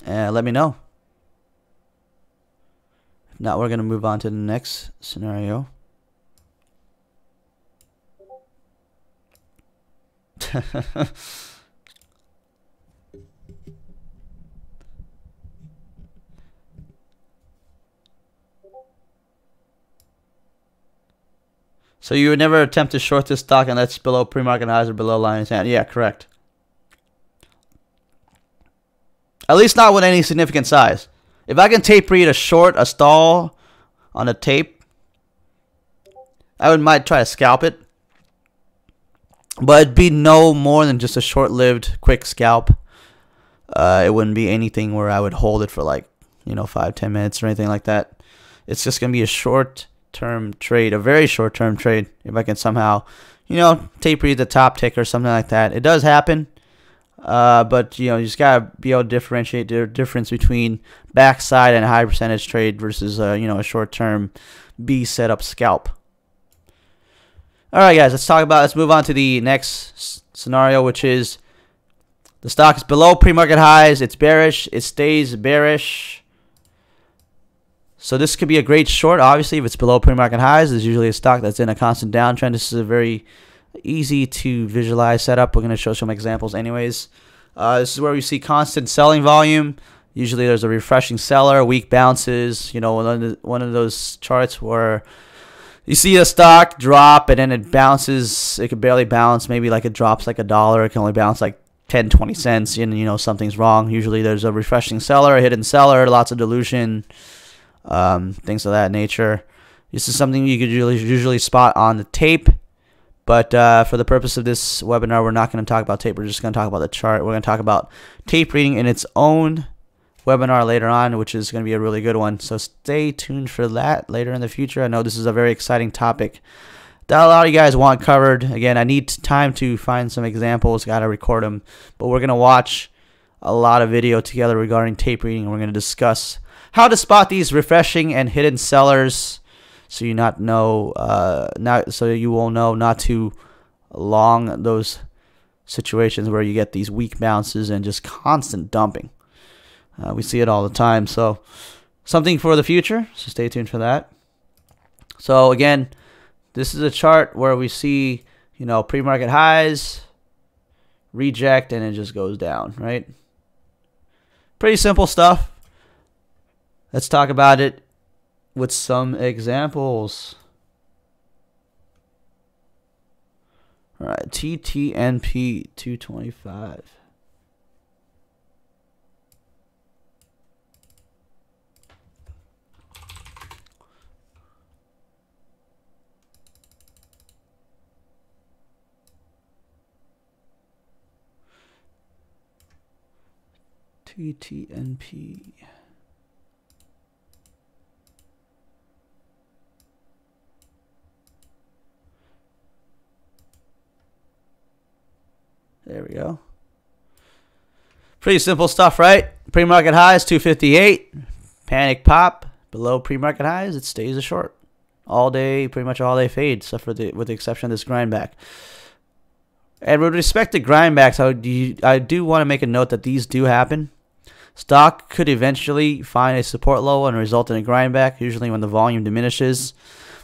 let me know. If not, we're going to move on to the next scenario. So you would never attempt to short this stock unless it's below pre-market highs or below line in sand. Yeah, correct. At least not with any significant size. If I can tape read a short, a stall on a tape, might try to scalp it. But it'd be no more than just a short-lived, quick scalp. It wouldn't be anything where I would hold it for like, you know, 5-10 minutes or anything like that. It's just going to be a short-term trade, a very short-term trade. If I can somehow, you know, tape read the top tick or something like that. It does happen. But, you know, you just got to be able to differentiate the difference between backside and a high percentage trade versus, you know, a short-term B setup scalp. All right, guys, let's move on to the next scenario, which is the stock is below pre-market highs. It's bearish. It stays bearish. So this could be a great short. Obviously, if it's below pre-market highs, there's usually a stock that's in a constant downtrend. This is a very easy to visualize setup. We're going to show some examples anyways. This is where we see constant selling volume. Usually there's a refreshing seller, weak bounces. You know, one of those charts where you see a stock drop and then it bounces. It could barely bounce. Maybe like it drops like $1. It can only bounce like 10, 20 cents. And, you know, something's wrong. Usually there's a refreshing seller, a hidden seller, lots of dilution, things of that nature. This is something you could usually spot on the tape. But for the purpose of this webinar, we're not going to talk about tape. We're just going to talk about the chart. We're going to talk about tape reading in its own webinar later on, which is going to be a really good one. So stay tuned for that later in the future. I know this is a very exciting topic that a lot of you guys want covered. Again, I need time to find some examples. Got to record them. But we're going to watch a lot of video together regarding tape reading. We're going to discuss how to spot these refreshing and hidden sellers, so you will know not to long those situations where you get these weak bounces and just constant dumping. We see it all the time. So something for the future. So stay tuned for that. So again, this is a chart where we see, you know, pre-market highs, reject, and it just goes down, right? Pretty simple stuff. Let's talk about it with some examples. All right, TTNP 225. TTNP. There we go. Pretty simple stuff, right? Pre-market highs 258. Panic pop below pre-market highs. It stays a short all day, pretty much all day fade, except with the exception of this grind back. And with respect to grind backs, I do want to make a note that these do happen. Stock could eventually find a support level and result in a grind back, usually when the volume diminishes.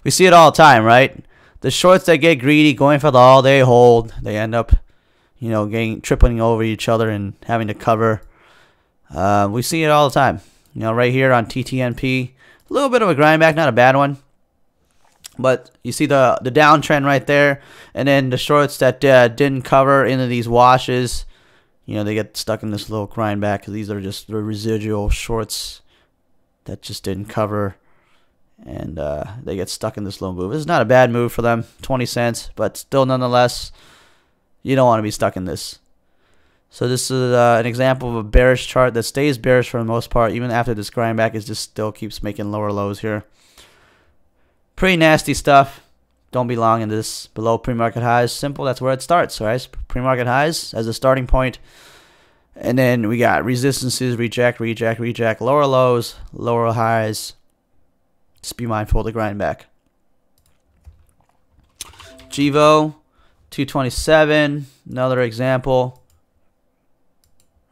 We see it all the time, right? The shorts that get greedy, going for the all-day hold, they end up, you know, tripling over each other and having to cover. We see it all the time. You know, right here on TTNP, a little bit of a grind back, not a bad one. But you see the downtrend right there, and then the shorts that didn't cover into these washes, you know, they get stuck in this little grind back because these are just the residual shorts that just didn't cover, and they get stuck in this low move. This is not a bad move for them, 20 cents, but still nonetheless, you don't want to be stuck in this. So this is an example of a bearish chart that stays bearish for the most part, even after this grind back. It just still keeps making lower lows here. Pretty nasty stuff. Don't be long in this. Below pre-market highs. Simple, that's where it starts, right? Pre-market highs as a starting point. And then we got resistances, reject, reject, reject, lower lows, lower highs. Just be mindful of the grind back. Givo, 227, another example.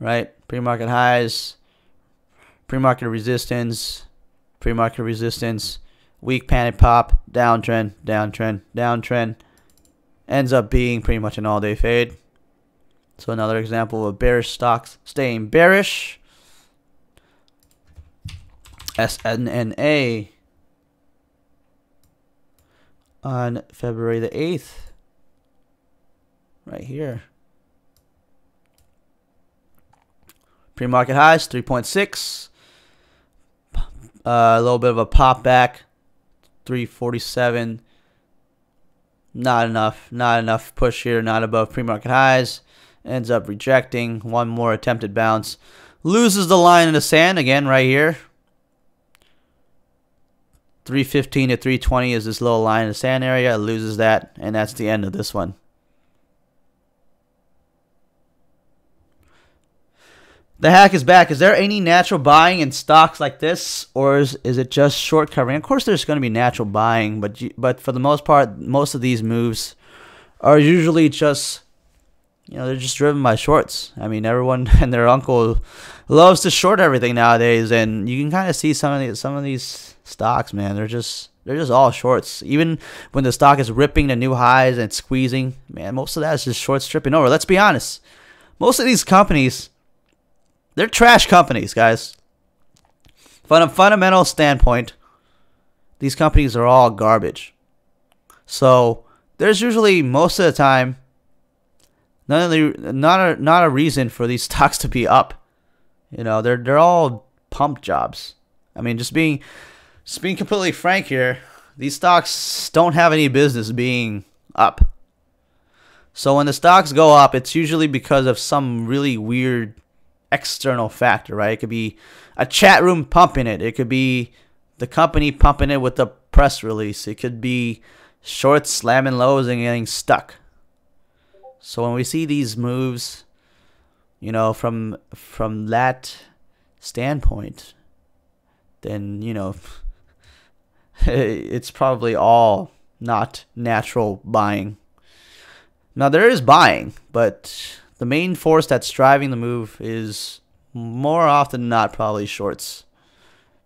Right? Pre-market highs, pre-market resistance, weak panic pop, downtrend, downtrend, downtrend. Ends up being pretty much an all-day fade. So another example of bearish stocks staying bearish. SNNA on February the 8th. Right here. Pre-market highs, 3.6. A little bit of a pop back. 347. Not enough push here, not above pre-market highs. Ends up rejecting. One more attempted bounce. Loses the line in the sand again right here. 315 to 320 is this little line in the sand area. It loses that, and that's the end of this one. The hack is back. Is there any natural buying in stocks like this, or is it just short covering? Of course, there's going to be natural buying, but for the most part, most of these moves are usually just, you know, they're just driven by shorts. I mean, everyone and their uncle loves to short everything nowadays, and you can kind of see some of these stocks, man. They're just all shorts. Even when the stock is ripping to new highs and squeezing, man, most of that is just shorts tripping over. Let's be honest. Most of these companies, they're trash companies, guys. From a fundamental standpoint, these companies are all garbage. So there's usually, most of the time, not a reason for these stocks to be up. You know, they're all pump jobs. I mean, just being completely frank here, these stocks don't have any business being up. So when the stocks go up, it's usually because of some really weird external factor, right? It could be a chat room pumping it. It could be the company pumping it with a press release. It could be shorts slamming lows and getting stuck. So when we see these moves, you know, from that standpoint, then, you know, it's probably all not natural buying. Now, there is buying, but the main force that's driving the move is more often than not probably shorts,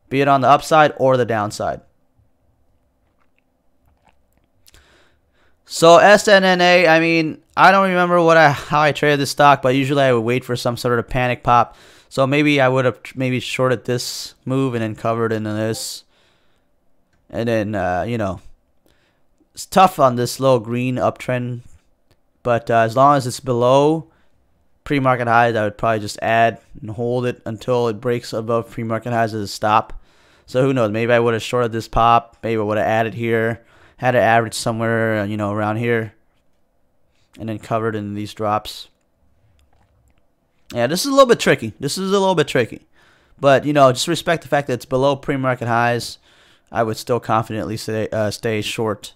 be it on the upside or the downside. So SNNA, I mean, I don't remember how I traded this stock, but usually I would wait for some sort of panic pop. So maybe I would have shorted this move and then covered into this. And then, you know, it's tough on this little green uptrend. But as long as it's below pre-market highs, I would probably just add and hold it until it breaks above pre-market highs as a stop. So who knows? Maybe I would have shorted this pop. Maybe I would have added here. Had it average somewhere, you know, around here. And then covered in these drops. Yeah, this is a little bit tricky. But, you know, just respect the fact that it's below pre-market highs. I would still confidently stay short.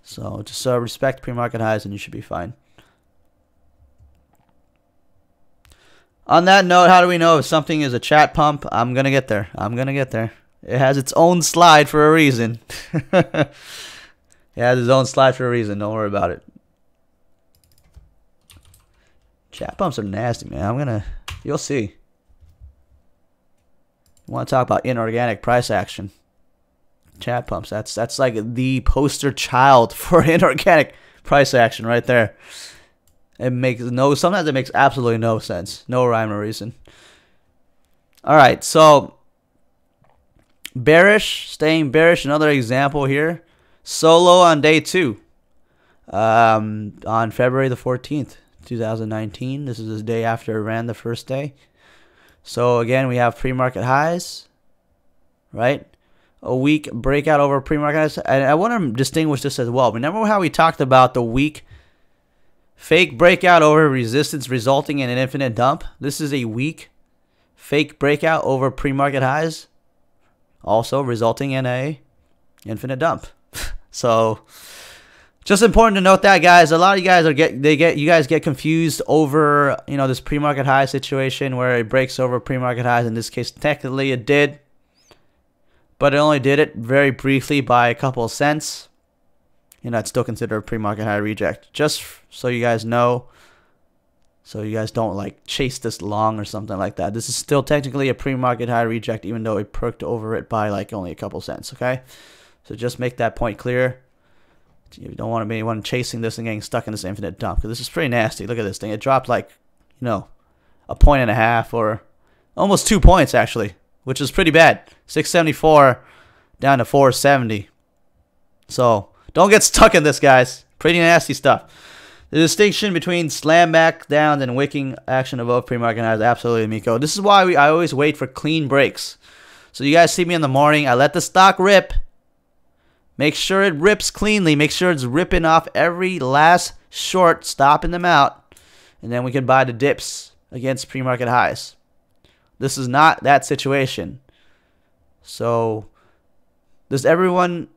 So just respect pre-market highs and you should be fine. On that note, how do we know if something is a chat pump? I'm going to get there. It has its own slide for a reason. It has its own slide for a reason. Don't worry about it. Chat pumps are nasty, man. You'll see. You want to talk about inorganic price action. Chat pumps. That's like the poster child for inorganic price action right there. Sometimes it makes absolutely no sense. No rhyme or reason. All right, so bearish, staying bearish. Another example here. Solo on day 2. On February the 14th. 2019. This is the day after it ran the first day. So again, we have pre-market highs, right? A weak breakout over pre-market highs. And I want to distinguish this as well. Remember how we talked about the weak fake breakout over resistance resulting in an infinite dump? This is a weak fake breakout over pre-market highs, also resulting in a infinite dump. So just important to note that, guys. A lot of you guys you guys get confused over, you know, this pre-market high situation where it breaks over pre-market highs. In this case, technically it did, but it only did it very briefly by a couple of cents. You know, it's still considered a pre-market high reject. Just so you guys know, so you guys don't like chase this long or something like that. This is still technically a pre-market high reject, even though it perked over it by like only a couple cents. Okay, so just make that point clear. You don't want to be anyone chasing this and getting stuck in this infinite dump, because this is pretty nasty. Look at this thing. It dropped like, you know, 1.5 or almost 2 points actually, which is pretty bad. 674 down to 470. So don't get stuck in this, guys. Pretty nasty stuff. The distinction between slam back downs and wicking action above pre-market highs, absolutely, Miko. This is why I always wait for clean breaks. So you guys see me in the morning, I let the stock rip. Make sure it rips cleanly. Make sure it's ripping off every last short, stopping them out. And then we can buy the dips against pre-market highs. This is not that situation. So does everyone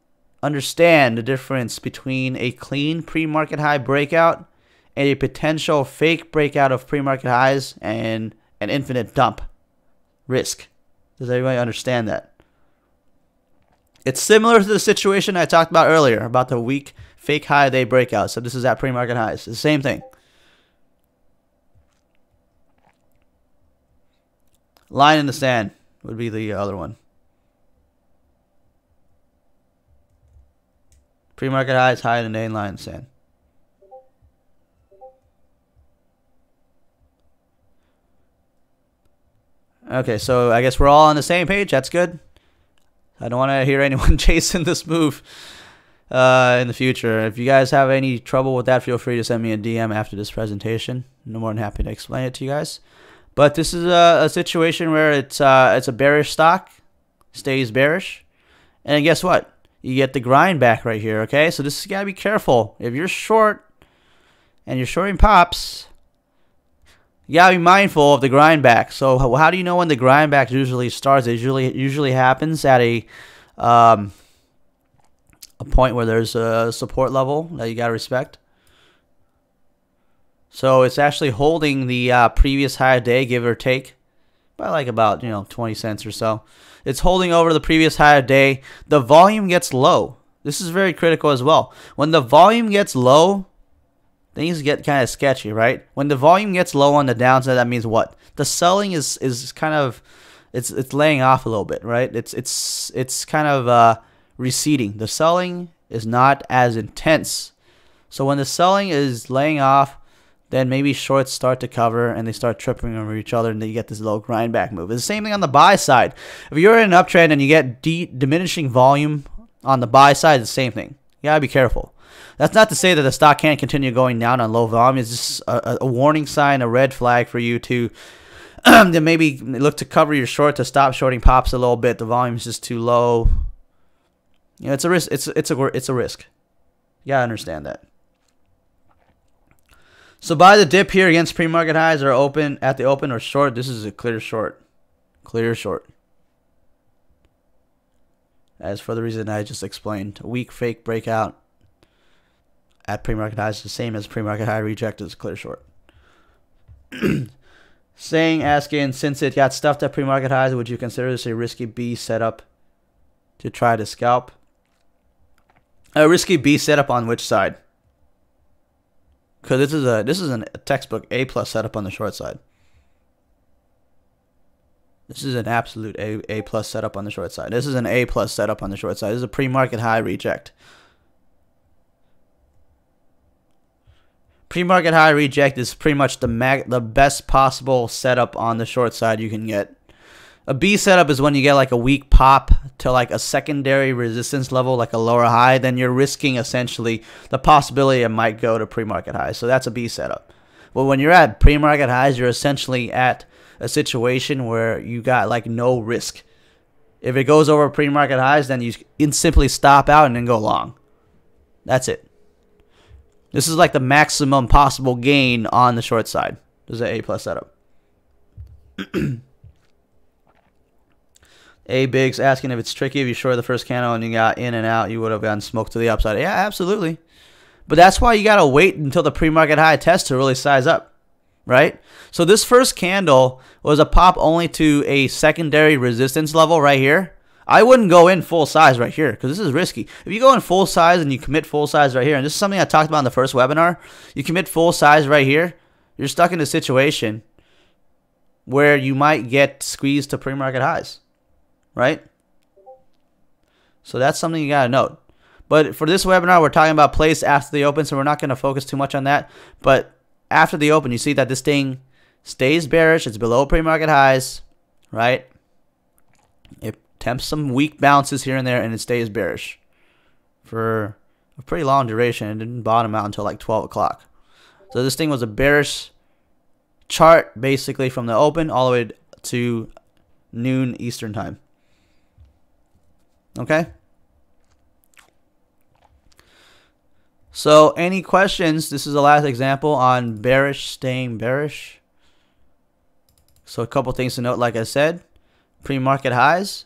understand the difference between a clean pre-market high breakout and a potential fake breakout of pre-market highs and an infinite dump risk? Does everybody understand that? It's similar to the situation I talked about earlier about the weak fake high day breakout. So this is at pre-market highs. It's the same thing. Line in the sand would be the other one. Pre-market highs, high in the day, and line in the sand. Okay, so I guess we're all on the same page. That's good. I don't want to hear anyone chasing this move in the future. If you guys have any trouble with that, feel free to send me a DM after this presentation. I'm more than happy to explain it to you guys. But this is a situation where it's a bearish stock, stays bearish, and guess what? You get the grind back right here. Okay, so this is gotta be careful. If you're short and you're shorting pops, you gotta be mindful of the grind back. So how do you know when the grind back usually starts? It usually happens at a point where there's a support level that you gotta respect. So it's actually holding the previous high day, give or take, by like about 20 cents or so. It's holding over the previous high day. The volume gets low. This is very critical as well. When the volume gets low, things get kind of sketchy, right? When the volume gets low on the downside, that means what? The selling is kind of it's laying off a little bit, right? It's kind of receding. The selling is not as intense. So when the selling is laying off, then maybe shorts start to cover and they start tripping over each other, and then you get this low grind back move. It's the same thing on the buy side. If you're in an uptrend and you get diminishing volume on the buy side, it's the same thing. You gotta be careful. That's not to say that the stock can't continue going down on low volume. It's just a warning sign, a red flag for you to maybe look to cover your short, to stop shorting pops a little bit. The volume is just too low. It's a risk. It's a risk. You gotta understand that. So buy the dip here against pre-market highs, or open at the open, or short. This is a clear short. Clear short. As for the reason I just explained, a weak fake breakout at pre-market highs is the same as pre-market high reject is clear short. Asking, since it got stuffed at pre-market highs, would you consider this a risky B setup to try to scalp? A risky B setup on which side? Because this is a textbook A+ setup on the short side. This is an absolute A+ setup on the short side. This is an A+ setup on the short side. This is a pre-market high reject. Pre-market high reject is pretty much the best possible setup on the short side you can get. A B setup is when you get like a weak pop to like a secondary resistance level, like a lower high, then you're risking essentially the possibility it might go to pre-market high. So that's a B setup. Well, when you're at pre-market highs, you're essentially at a situation where you got like no risk. If it goes over pre-market highs, then you can simply stop out and then go long. That's it. This is like the maximum possible gain on the short side. This is an A+ setup. A Biggs asking if it's tricky if you short the first candle and you got in and out, you would have gotten smoked to the upside. Yeah, absolutely. But that's why you got to wait until the pre-market high test to really size up, right? So this first candle was a pop only to a secondary resistance level right here. I wouldn't go in full size right here because this is risky. If you go in full size and you commit full size right here, and this is something I talked about in the first webinar, you commit full size right here, you're stuck in a situation where you might get squeezed to pre-market highs, right? So that's something you got to note. But for this webinar, we're talking about plays after the open, so we're not going to focus too much on that. But after the open, you see that this thing stays bearish. It's below pre-market highs, right? It attempts some weak bounces here and there, and it stays bearish for a pretty long duration. It didn't bottom out until like 12 o'clock. So this thing was a bearish chart basically from the open all the way to noon Eastern time. Okay? So any questions? This is the last example on bearish staying bearish. So a couple things to note, like I said, pre-market highs,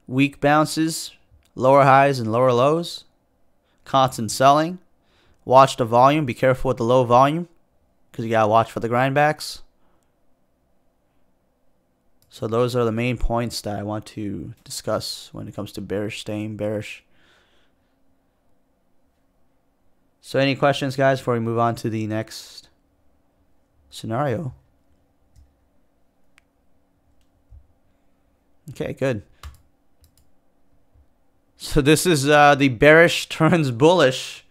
weak bounces, lower highs and lower lows, constant selling, watch the volume, be careful with the low volume because you got to watch for the grindbacks. So those are the main points that I want to discuss when it comes to bearish staying bearish. So any questions, guys, before we move on to the next scenario? Okay, good. So this is the bearish turns bullish,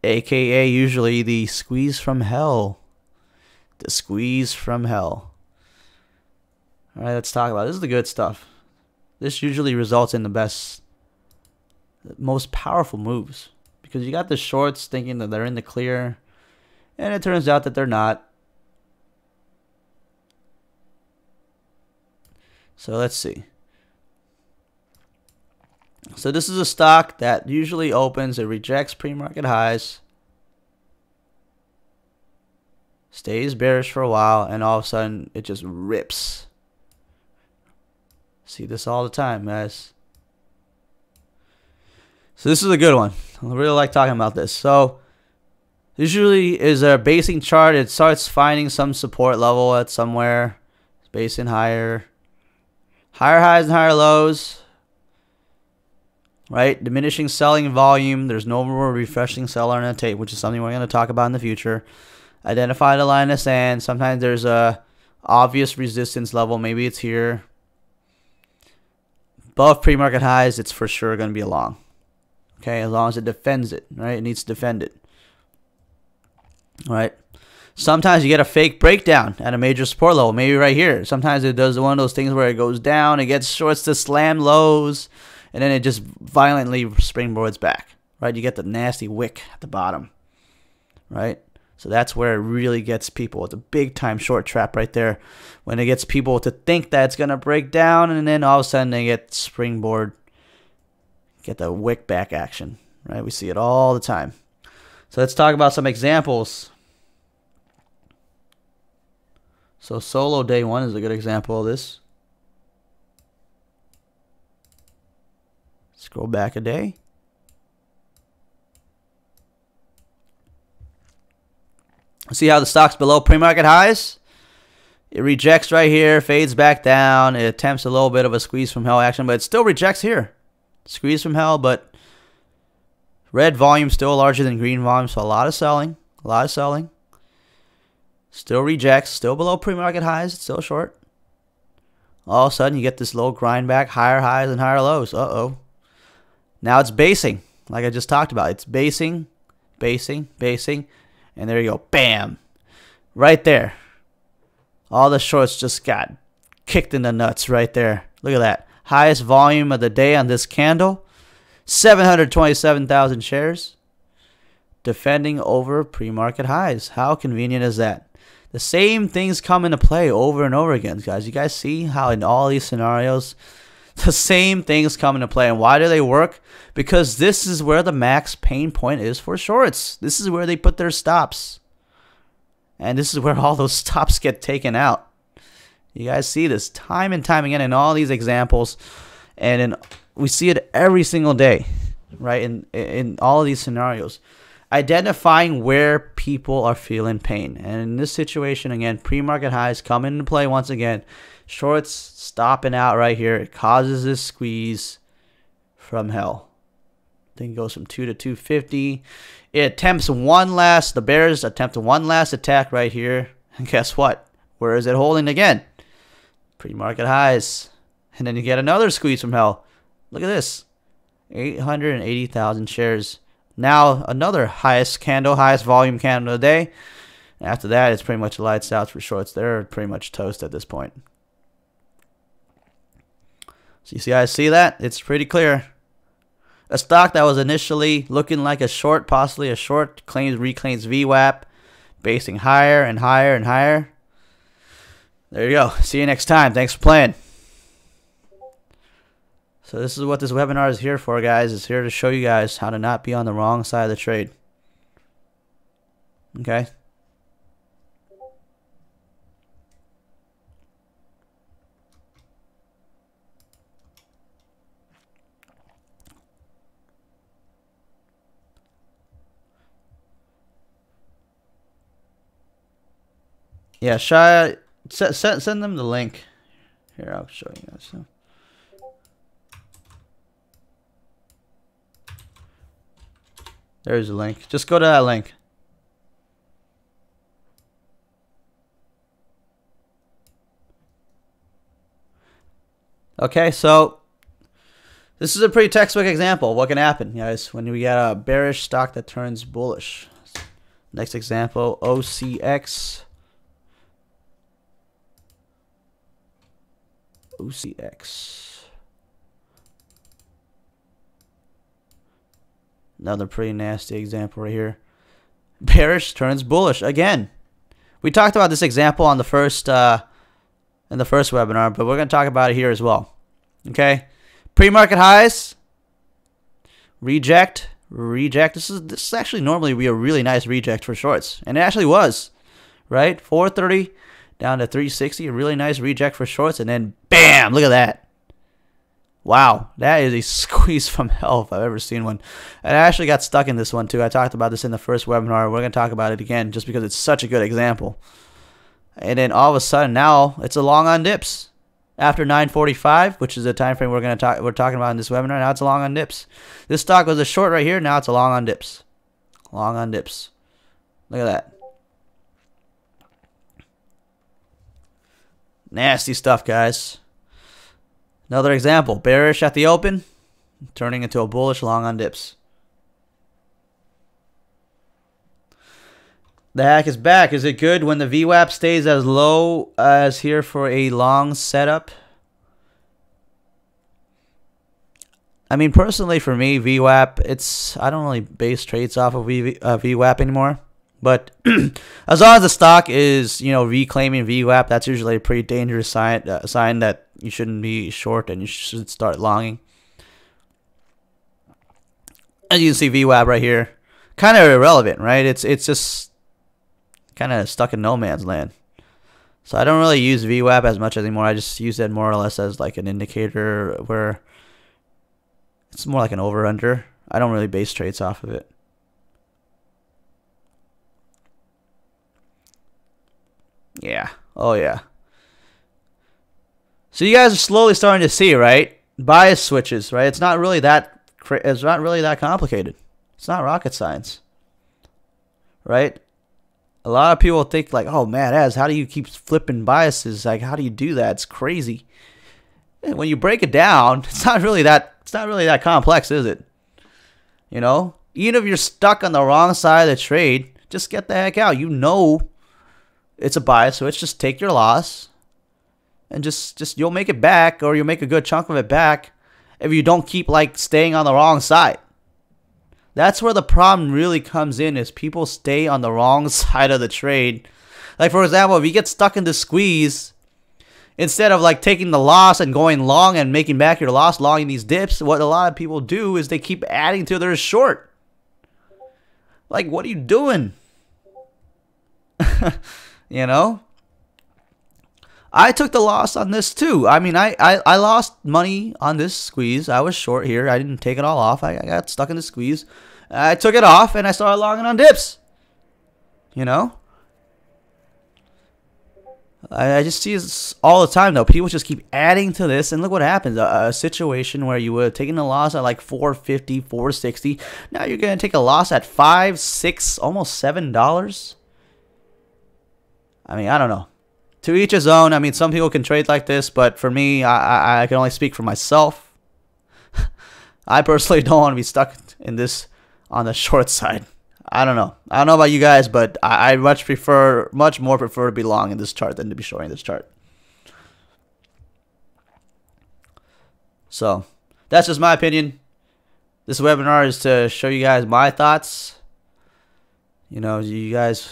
aka usually the squeeze from hell. The squeeze from hell. All right, let's talk about it. This is the good stuff. This usually results in the best, most powerful moves. Because you got the shorts thinking that they're in the clear, and it turns out that they're not. So let's see. So this is a stock that usually opens, it rejects pre-market highs, stays bearish for a while, and all of a sudden it just rips. See this all the time, guys. So this is a good one. I really like talking about this. So usually is a basing chart. It starts finding some support level at somewhere. It's basing higher. Higher highs and higher lows. Right? Diminishing selling volume. There's no more refreshing seller on a tape, which is something we're going to talk about in the future. Identify the line of sand. Sometimes there's a obvious resistance level. Maybe it's here. Above pre-market highs, it's for sure going to be a long. Okay, as long as it defends it, right? It needs to defend it. All right. Sometimes you get a fake breakdown at a major support level, maybe right here. Sometimes it does one of those things where it goes down, it gets shorts to slam lows, and then it just violently springboards back, right? You get the nasty wick at the bottom, right? So that's where it really gets people. It's a big time short trap right there when it gets people to think that it's going to break down, and then all of a sudden they get springboard. Get the wick back action, right? We see it all the time. So let's talk about some examples. So solo day one is a good example of this. Scroll back a day. See how the stock's below pre-market highs? It rejects right here, fades back down. It attempts a little bit of a squeeze from hell action, but it still rejects here. Squeeze from hell, but red volume still larger than green volume, so a lot of selling. A lot of selling. Still rejects, still below pre-market highs, it's still short. All of a sudden, you get this low grind back, higher highs and higher lows. Uh-oh. Now it's basing, like I just talked about. It's basing, basing, basing, and there you go. Bam! Right there. All the shorts just got kicked in the nuts right there. Look at that. Highest volume of the day on this candle, 727,000 shares. defending over pre-market highs. How convenient is that? The same things come into play over and over again, guys. You guys see how in all these scenarios, the same things come into play. And why do they work? Because this is where the max pain point is for shorts. This is where they put their stops. And this is where all those stops get taken out. You guys see this time and time again in all these examples. And we see it every single day, right? In all of these scenarios. Identifying where people are feeling pain. And in this situation, again, pre-market highs come into play once again. Shorts stopping out right here. It causes this squeeze from hell. Thing goes from 2 to 250. It attempts the bears attempt one last attack right here. And guess what? Where is it holding again? Pre-market highs. And then you get another squeeze from hell. Look at this. 880,000 shares. Now another highest volume candle of the day. After that, it's pretty much lights out for shorts. They're pretty much toast at this point. So you guys see that? It's pretty clear. A stock that was initially looking like a short, possibly a short, reclaims VWAP, basing higher and higher and higher. There you go. See you next time. Thanks for playing. So this is what this webinar is here for, guys. It's here to show you guys how to not be on the wrong side of the trade. Okay? Yeah, Shia, send them the link. Here, I'll show you guys. So. There's the link. Just go to that link. Okay, so this is a pretty textbook example of what can happen, guys, when we get a bearish stock that turns bullish. Next example, OCX. Another pretty nasty example right here. Bearish turns bullish again. We talked about this example on the first in the first webinar, but we're going to talk about it here as well. Okay, pre-market highs, reject. This is actually normally be a really nice reject for shorts, and it actually was, right? 430 down to 360, a really nice reject for shorts, and then bam! Look at that. Wow, that is a squeeze from hell if I've ever seen one. And I actually got stuck in this one too. I talked about this in the first webinar. We're going to talk about it again just because it's such a good example. And then all of a sudden now it's a long on dips. After 9:45, which is the time frame we're talking about in this webinar, now it's a long on dips. This stock was a short right here, now it's a long on dips. Long on dips. Look at that. Nasty stuff, guys. Another example, bearish at the open, turning into a bullish long on dips. The hack is back. Is it good when the VWAP stays as low as here for a long setup? I mean, personally for me, VWAP, I don't really base trades off of VWAP anymore. But as long as the stock is, reclaiming VWAP, that's usually a pretty dangerous sign that you shouldn't be short and you should start longing. As you can see, VWAP right here, kind of irrelevant, right? It's just kind of stuck in no man's land. So I don't really use VWAP as much anymore. I just use it more or less as like an indicator where it's more like an over-under. I don't really base trades off of it. Yeah. Oh, yeah. So you guys are slowly starting to see, right? Bias switches, right? It's not really that complicated. It's not rocket science, right? A lot of people think like, "Oh, Madaz, how do you keep flipping biases? Like, how do you do that? It's crazy." And when you break it down, it's not really that complex, is it? Even if you're stuck on the wrong side of the trade, just get the heck out. It's a bias switch. Just take your loss, and just you'll make it back, or you'll make a good chunk of it back if you don't keep like staying on the wrong side. That's where the problem really comes in, is people stay on the wrong side of the trade. Like, for example, if you get stuck in the squeeze, instead of like taking the loss and going long and making back your loss longing these dips, what a lot of people do is they keep adding to their short. Like, what are you doing? You know? I took the loss on this too. I mean, I lost money on this squeeze. I was short here. I didn't take it all off. I got stuck in the squeeze. I took it off and I started longing on dips. You know? I just see this all the time, though. People just keep adding to this, and look what happens. A situation where you would have taken a loss at like $4.50, $4.60. Now you're going to take a loss at $5, $6, almost $7. I mean, I don't know. To each his own. I mean, some people can trade like this, but for me, I can only speak for myself. I personally don't want to be stuck in this on the short side. I don't know. I don't know about you guys, but I much more prefer to be long in this chart than to be short in this chart. So, that's just my opinion. This webinar is to show you guys my thoughts. You know, you guys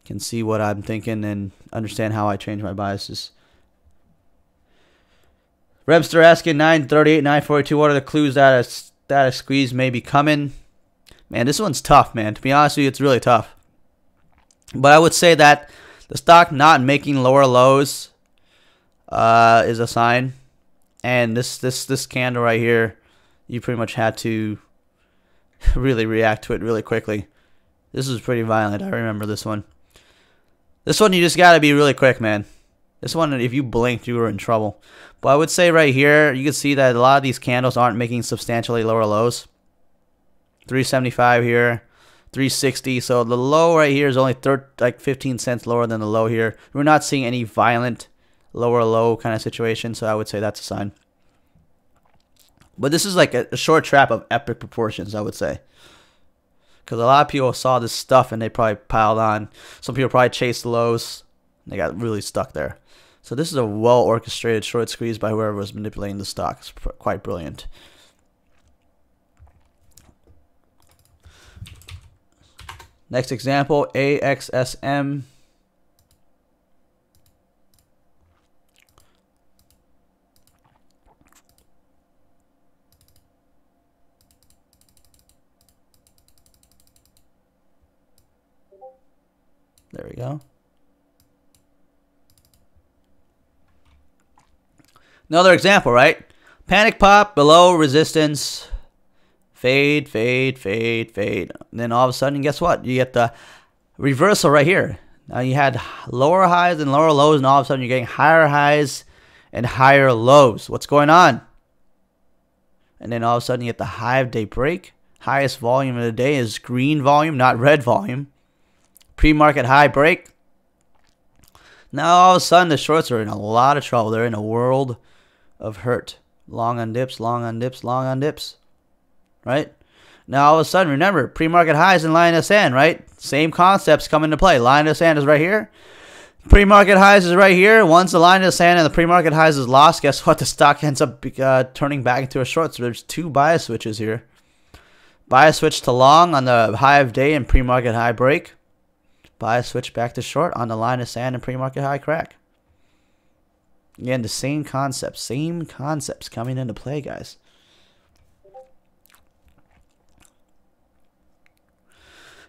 can see what I'm thinking and understand how I change my biases. Rebster asking 938, 942. What are the clues that a squeeze may be coming? Man, this one's tough, man. To be honest with you, it's really tough. But I would say that the stock not making lower lows is a sign. And this candle right here, you pretty much had to really react to it really quickly. This is pretty violent. I remember this one. This one, you just got to be really quick, man. This one, if you blinked, you were in trouble. But I would say right here, you can see that a lot of these candles aren't making substantially lower lows. 375 here, 360. So the low right here is only like 15 cents lower than the low here. We're not seeing any violent lower low kind of situation, so I would say that's a sign. But this is like a short trap of epic proportions, I would say. Because a lot of people saw this stuff and they probably piled on. Some people probably chased lows. They got really stuck there. So this is a well-orchestrated short squeeze by whoever was manipulating the stock. It's quite brilliant. Next example, AXSM. There we go. Another example, right? Panic pop below resistance. Fade, fade, fade, fade. And then all of a sudden, guess what? You get the reversal right here. Now you had lower highs and lower lows, and all of a sudden you're getting higher highs and higher lows. What's going on? And then all of a sudden you get the high of day break. Highest volume of the day is green volume, not red volume. Pre-market high break. Now all of a sudden the shorts are in a lot of trouble. They're in a world of hurt. Long on dips, long on dips, long on dips. Right? Now all of a sudden, remember, pre-market highs in line in the sand, right? Same concepts come into play. Line of the sand is right here. Pre-market highs is right here. Once the line of the sand and the pre-market highs is lost, guess what? The stock ends up turning back into a short. So there's two bias switches here. Bias switch to long on the high of day and pre-market high break. Bias switch back to short on the line of sand and pre-market high crack. Again, the same concepts coming into play, guys.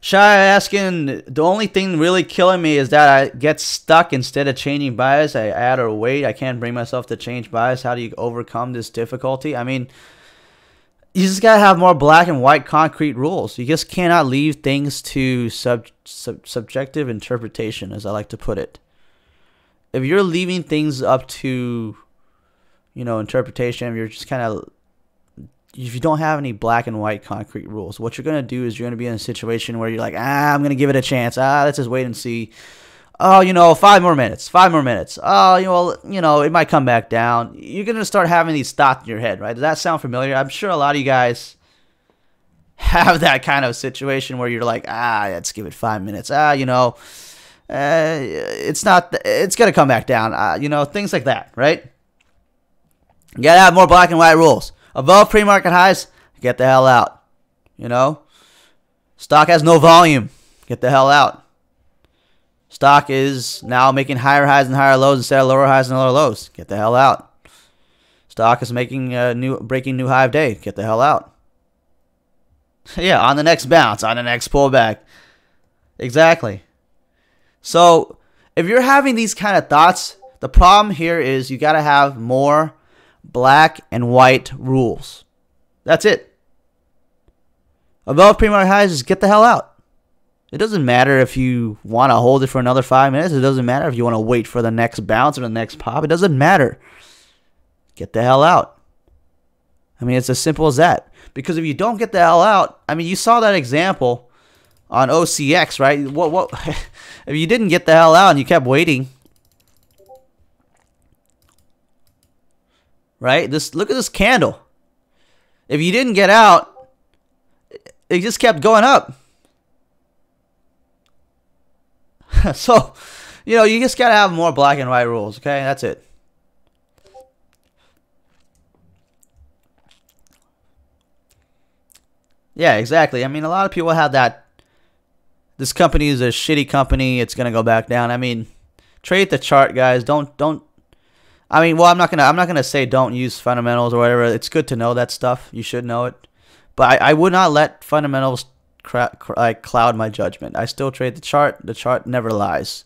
Shy asking, the only thing really killing me is that I get stuck instead of changing bias. I add or wait. I can't bring myself to change bias. How do you overcome this difficulty? I mean, you just got to have more black and white concrete rules. You just cannot leave things to subjective interpretation, as I like to put it. If you're leaving things up to, you know, interpretation, you're just kind of, if you don't have any black and white concrete rules, what you're going to do is you're going to be in a situation where you're like, I'm going to give it a chance. Let's just wait and see. Oh, you know, 5 more minutes. 5 more minutes. Oh, you know, it might come back down. You're going to start having these thoughts in your head, right? Does that sound familiar? I'm sure a lot of you guys have that kind of situation where you're like, let's give it 5 minutes. You know, it's going to come back down. You know, things like that, right? You got to have more black and white rules. Above pre-market highs, get the hell out. You know? Stock has no volume. Get the hell out. Stock is now making higher highs and higher lows instead of lower highs and lower lows. Get the hell out. Stock is making breaking new high of day. Get the hell out. Yeah, on the next bounce, on the next pullback. Exactly. So, if you're having these kind of thoughts, the problem here is you got to have more black and white rules. That's it. Above pre-market highs, just get the hell out. It doesn't matter if you want to hold it for another 5 minutes. It doesn't matter if you want to wait for the next bounce or the next pop. It doesn't matter. Get the hell out. I mean, it's as simple as that. Because if you don't get the hell out, I mean, you saw that example on OCX, right? What if you didn't get the hell out and you kept waiting? Right? Look at this candle. If you didn't get out, it just kept going up. So, you know, you just got to have more black and white rules, okay? That's it. Yeah, exactly. I mean, a lot of people have that. This company is a shitty company. It's gonna go back down. I mean, trade the chart, guys. Don't. I mean, well, I'm not gonna say don't use fundamentals or whatever. It's good to know that stuff. You should know it, but I would not let fundamentals cloud my judgment. I still trade the chart. The chart never lies.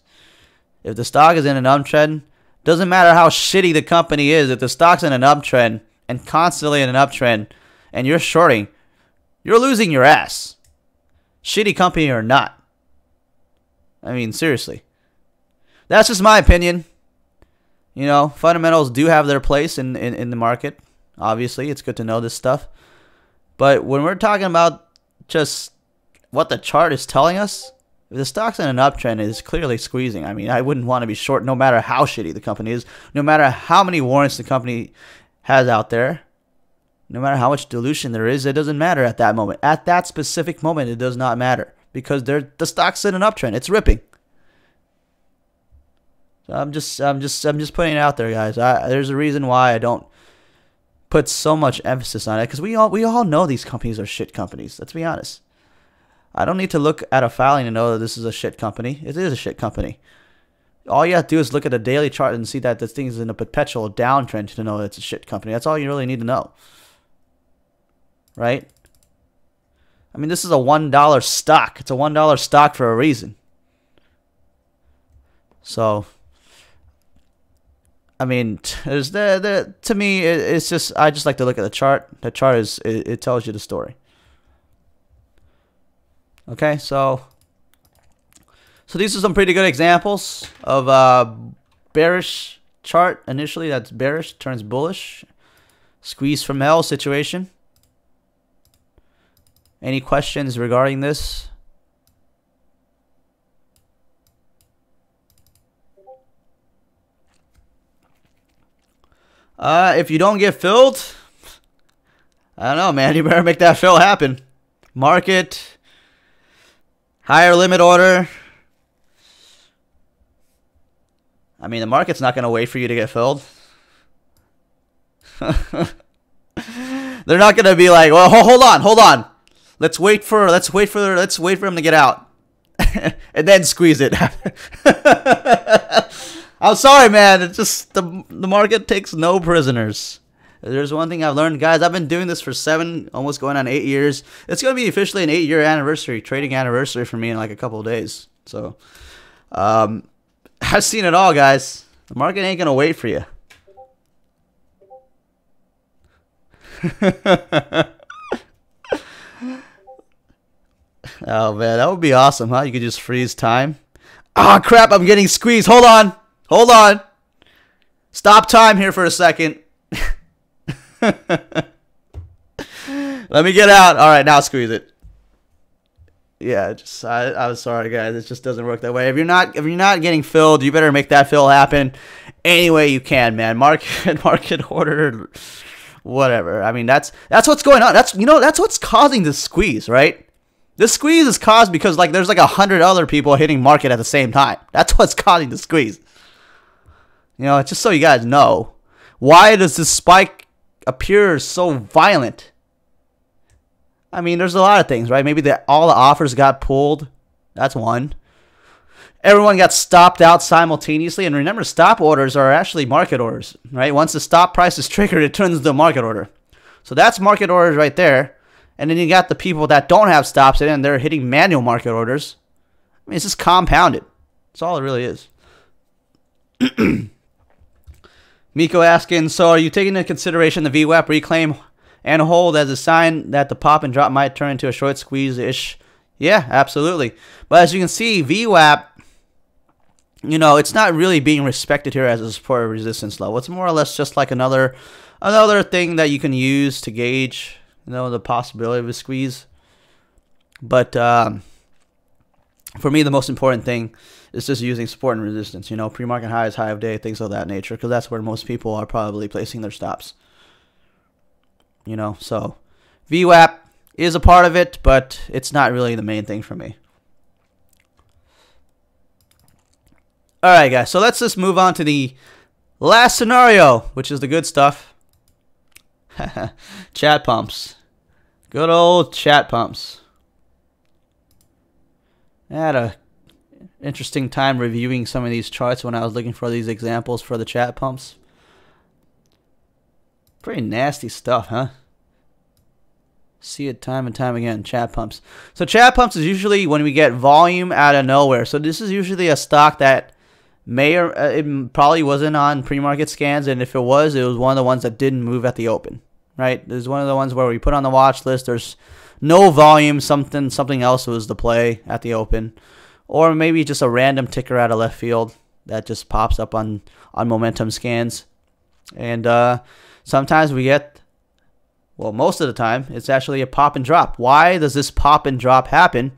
If the stock is in an uptrend, doesn't matter how shitty the company is. If the stock's in an uptrend and constantly in an uptrend, and you're shorting, you're losing your ass. Shitty company or not. I mean, seriously. That's just my opinion. You know, fundamentals do have their place in the market. Obviously, it's good to know this stuff. But when we're talking about just what the chart is telling us, if the stock's in an uptrend, it is clearly squeezing. I mean, I wouldn't want to be short no matter how shitty the company is, no matter how many warrants the company has out there. No matter how much dilution there is, it doesn't matter at that moment. At that specific moment, it does not matter because the stock's in an uptrend. It's ripping. So I'm just putting it out there, guys. There's a reason why I don't put so much emphasis on it because we all know these companies are shit companies. Let's be honest. I don't need to look at a filing to know that this is a shit company. It is a shit company. All you have to do is look at a daily chart and see that this thing is in a perpetual downtrend to know that it's a shit company. That's all you really need to know. Right? I mean, this is a $1 stock. It's a $1 stock for a reason. So, I mean, there's to me, it's just, I just like to look at the chart. The chart it tells you the story. Okay, so these are some pretty good examples of bearish chart. Initially, that's bearish, turns bullish. Squeeze from hell situation. Any questions regarding this? If you don't get filled, I don't know, man. You better make that fill happen. Market, higher limit order. I mean, the market's not going to wait for you to get filled. They're not going to be like, well, hold on. Let's wait for him to get out, and then squeeze it. I'm sorry, man. It's just the market takes no prisoners. There's one thing I've learned, guys. I've been doing this for 7, almost going on 8 years. It's gonna be officially an 8-year anniversary, trading anniversary for me in like a couple of days. So, I've seen it all, guys. The market ain't gonna wait for you. Oh man, that would be awesome, huh? You could just freeze time. Ah, crap, I'm getting squeezed. Hold on. Stop time here for a second. Let me get out. All right, now squeeze it. Yeah, I'm sorry, guys. It just doesn't work that way. If you're not getting filled, you better make that fill happen any way you can, man. Market order, whatever. I mean, that's what's going on. That's what's causing this squeeze, right? This squeeze is caused because there's 100 other people hitting market at the same time. That's what's causing the squeeze. You know, just so you guys know, why does this spike appears so violent? I mean, there's a lot of things, right? Maybe all the offers got pulled. That's one. Everyone got stopped out simultaneously. And remember, stop orders are actually market orders, right? Once the stop price is triggered, it turns into a market order. So that's market orders right there. And then you got the people that don't have stops in, and they're hitting manual market orders. I mean, it's just compounded. That's all it really is. Miko asking, so are you taking into consideration the VWAP reclaim and hold as a sign that the pop and drop might turn into a short squeeze-ish? Yeah, absolutely. But as you can see, VWAP, you know, it's not really being respected here as a support resistance level. It's more or less just like another thing that you can use to gauge, you know, the possibility of a squeeze. But for me, the most important thing is just using support and resistance. You know, pre-market highs, high of day, things of that nature, because that's where most people are probably placing their stops. You know, so VWAP is a part of it, but it's not really the main thing for me. All right, guys, so let's just move on to the last scenario, which is the good stuff. Chat pumps. Good old chat pumps. I had a interesting time reviewing some of these charts when I was looking for these examples for the chat pumps. Pretty nasty stuff, huh? See it time and time again, chat pumps. So chat pumps is usually when we get volume out of nowhere. So this is usually a stock that may or it probably wasn't on pre-market scans, and if it was one of the ones that didn't move at the open, right? There's one of the ones where we put on the watch list, there's no volume, something else was the play at the open, or maybe just a random ticker out of left field that just pops up on momentum scans. And sometimes we get, well, most of the time, it's actually a pop and drop. Why does this pop and drop happen?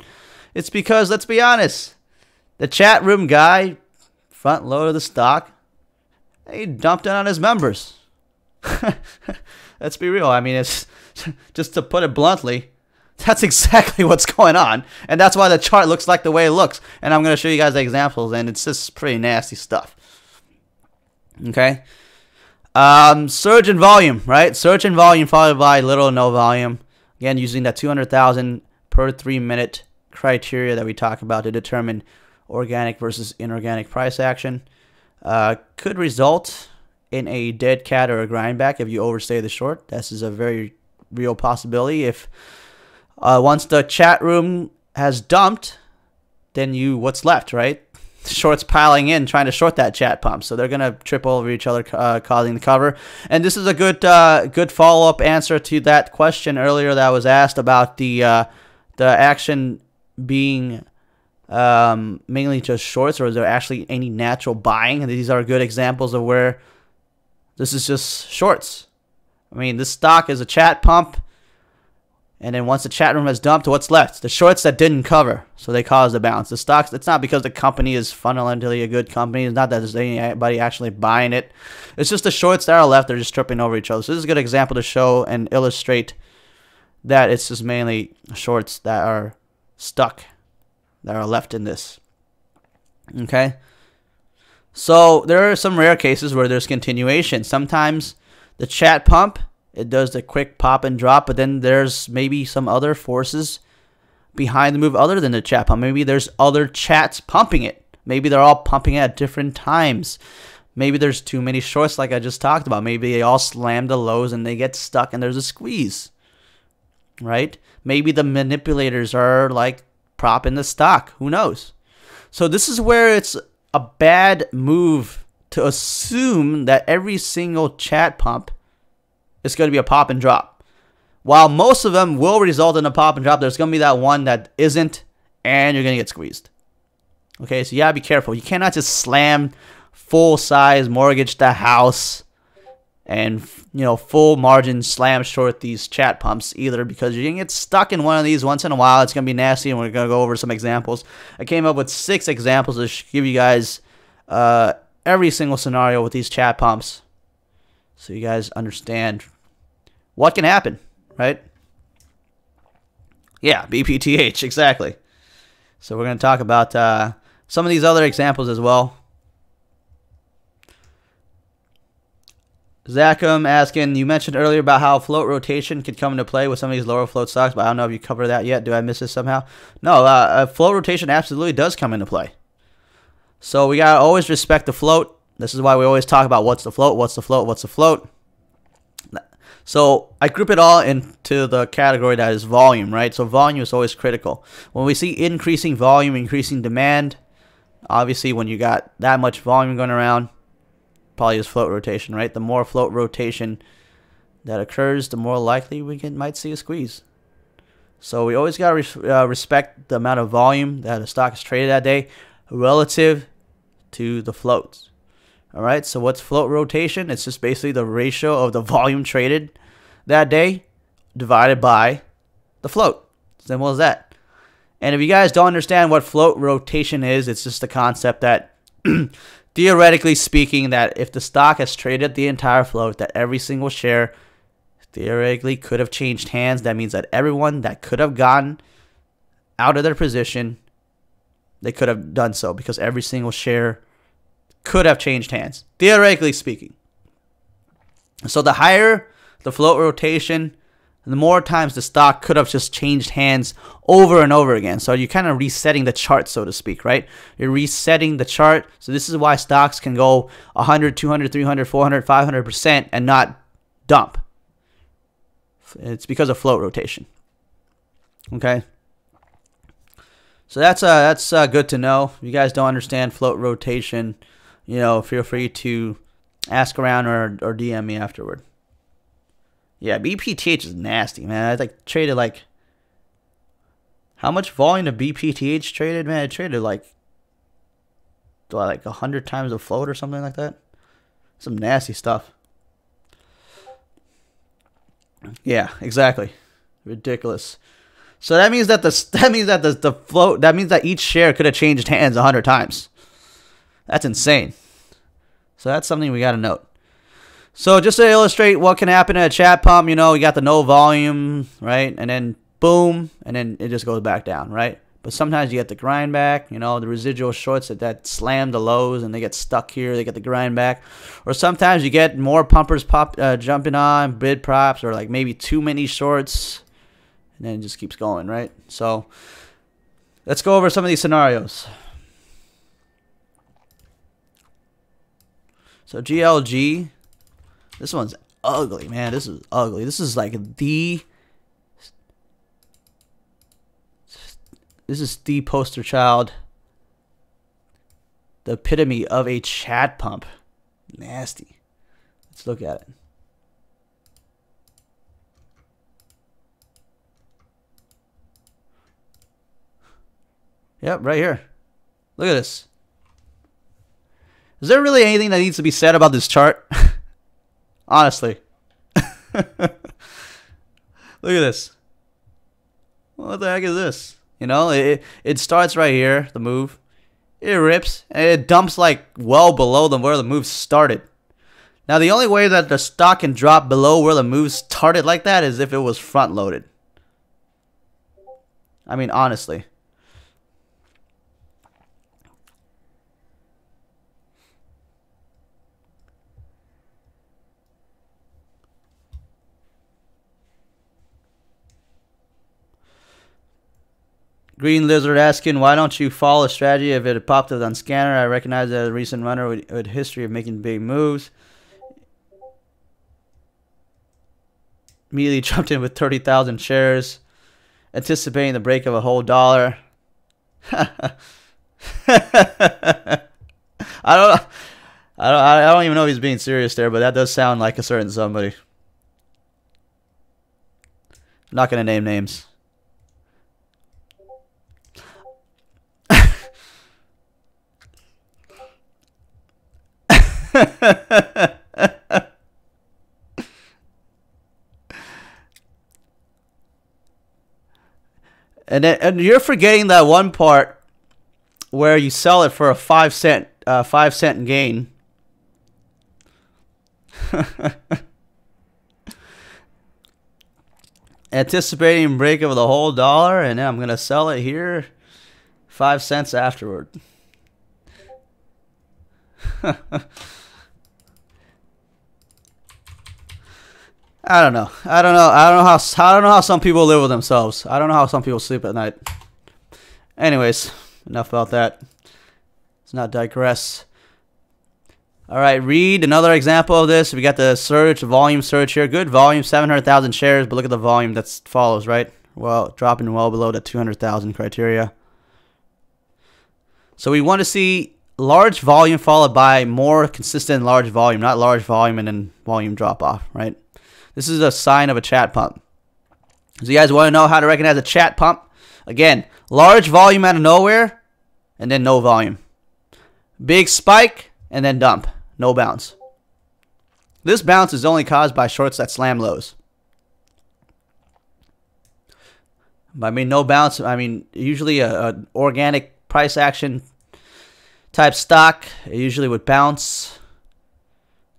It's because, let's be honest, the chat room guy front loaded the stock. He dumped it on his members. Let's be real. I mean, it's just to put it bluntly, that's exactly what's going on. And that's why the chart looks like the way it looks. And I'm going to show you guys the examples, and it's just pretty nasty stuff. Okay. Surge in volume, right? Surge in volume followed by little or no volume. Again, using that 200,000 per 3 minute criteria that we talk about to determine organic versus inorganic price action. Could result in a dead cat or a grindback if you overstay the short. This is a very real possibility. If once the chat room has dumped, then what's left, right? Shorts piling in, trying to short that chat pump, so they're gonna trip over each other, causing the cover. And this is a good follow-up answer to that question earlier that was asked about the action being mainly just shorts, or is there actually any natural buying? And these are good examples of where this is just shorts. I mean, this stock is a chat pump, and then once the chat room has dumped, what's left? The shorts that didn't cover, so they caused the bounce. The stocks, it's not because the company is fundamentally a good company. It's not that there's anybody actually buying it. It's just the shorts that are left, they're just tripping over each other. So this is a good example to show and illustrate that it's just mainly shorts that are stuck, that are left in this. Okay? So there are some rare cases where there's continuation. Sometimes the chat pump, it does the quick pop and drop, but then there's maybe some other forces behind the move other than the chat pump. Maybe there's other chats pumping it. Maybe they're all pumping it at different times. Maybe there's too many shorts like I just talked about. Maybe they all slam the lows and they get stuck and there's a squeeze. Right? Maybe the manipulators are like propping the stock. Who knows? So this is where it's a bad move to assume that every single chat pump is going to be a pop and drop. While most of them will result in a pop and drop, there's going to be that one that isn't, and you're going to get squeezed. Okay, so you got to be careful. You cannot just slam full-size mortgage the house and, you know, full margin slam short these chat pumps either, because you're going to get stuck in one of these once in a while. It's going to be nasty, and we're going to go over some examples. I came up with 6 examples to give you guys every single scenario with these chat pumps, so you guys understand what can happen, right? Yeah, BPTH, exactly. So we're going to talk about some of these other examples as well. Zachem asking, you mentioned earlier about how float rotation could come into play with some of these lower float stocks, but I don't know if you covered that yet. Do I miss it somehow? No, float rotation absolutely does come into play. So we got to always respect the float. This is why we always talk about what's the float, what's the float, what's the float. So I group it all into the category that is volume, right? So volume is always critical. When we see increasing volume, increasing demand, obviously when you got that much volume going around, probably is float rotation, right? The more float rotation that occurs, the more likely we might see a squeeze. So we always got to respect the amount of volume that a stock is traded that day relative to the floats. All right, so what's float rotation? It's just basically the ratio of the volume traded that day divided by the float. Simple as that. And if you guys don't understand what float rotation is, it's just the concept that theoretically speaking, that if the stock has traded the entire float, that every single share theoretically could have changed hands. That means that everyone that could have gotten out of their position, they could have done so because every single share could have changed hands, theoretically speaking. So the higher the float rotation, the more times the stock could have just changed hands over and over again. So you're kind of resetting the chart, so to speak, right? You're resetting the chart. So this is why stocks can go 100, 200, 300, 400, 500% and not dump. It's because of float rotation. Okay? So that's good to know. If you guys don't understand float rotation, you know, feel free to ask around or DM me afterward. Yeah, BPTH is nasty, man. I like traded like, how much volume did BPTH traded, man? It traded like 100 times the float or something like that. Some nasty stuff. Yeah, exactly. Ridiculous. So that means that the float, that means that each share could have changed hands 100 times. That's insane. So that's something we got to note. So just to illustrate what can happen at a chat pump, you know, you got the no volume, right? And then boom, and then it just goes back down, right? But sometimes you get the grind back, you know, the residual shorts that slam the lows and they get stuck here, they get the grind back. Or sometimes you get more pumpers jumping on, bid props, or like maybe too many shorts, and then it just keeps going, right? So let's go over some of these scenarios. So GLG, this one's ugly, man. This is ugly. This is like this is the poster child, the epitome of a chat pump. Nasty. Let's look at it. Yep, right here. Look at this. Is there really anything that needs to be said about this chart? Honestly. Look at this. What the heck is this? You know, it starts right here, the move. It rips, and it dumps like well below where the move started. Now, the only way that the stock can drop below where the move started like that is if it was front-loaded. I mean, honestly. Green Lizard asking, why don't you follow a strategy if it popped up on scanner? I recognize that a recent runner with a history of making big moves. Immediately jumped in with 30,000 shares, anticipating the break of a whole dollar. I don't even know if he's being serious there, but that does sound like a certain somebody. I'm not gonna name names. And you're forgetting that one part where you sell it for a 5 cent gain. Anticipating break of the whole dollar, and then I'm gonna sell it here 5 cents afterward. I don't know. I don't know how some people live with themselves. I don't know how some people sleep at night. Anyways, enough about that. Let's not digress. All right, read another example of this. We got the search, volume search here. Good volume, 700,000 shares, but look at the volume that follows, right? Well, dropping well below the 200,000 criteria. So we want to see large volume followed by more consistent large volume, not large volume and then volume drop off, right? This is a sign of a chat pump. So you guys want to know how to recognize a chat pump? Again, large volume out of nowhere and then no volume. Big spike and then dump. No bounce. This bounce is only caused by shorts that slam lows. I mean, no bounce. I mean, usually a organic price action type stock, it usually would bounce,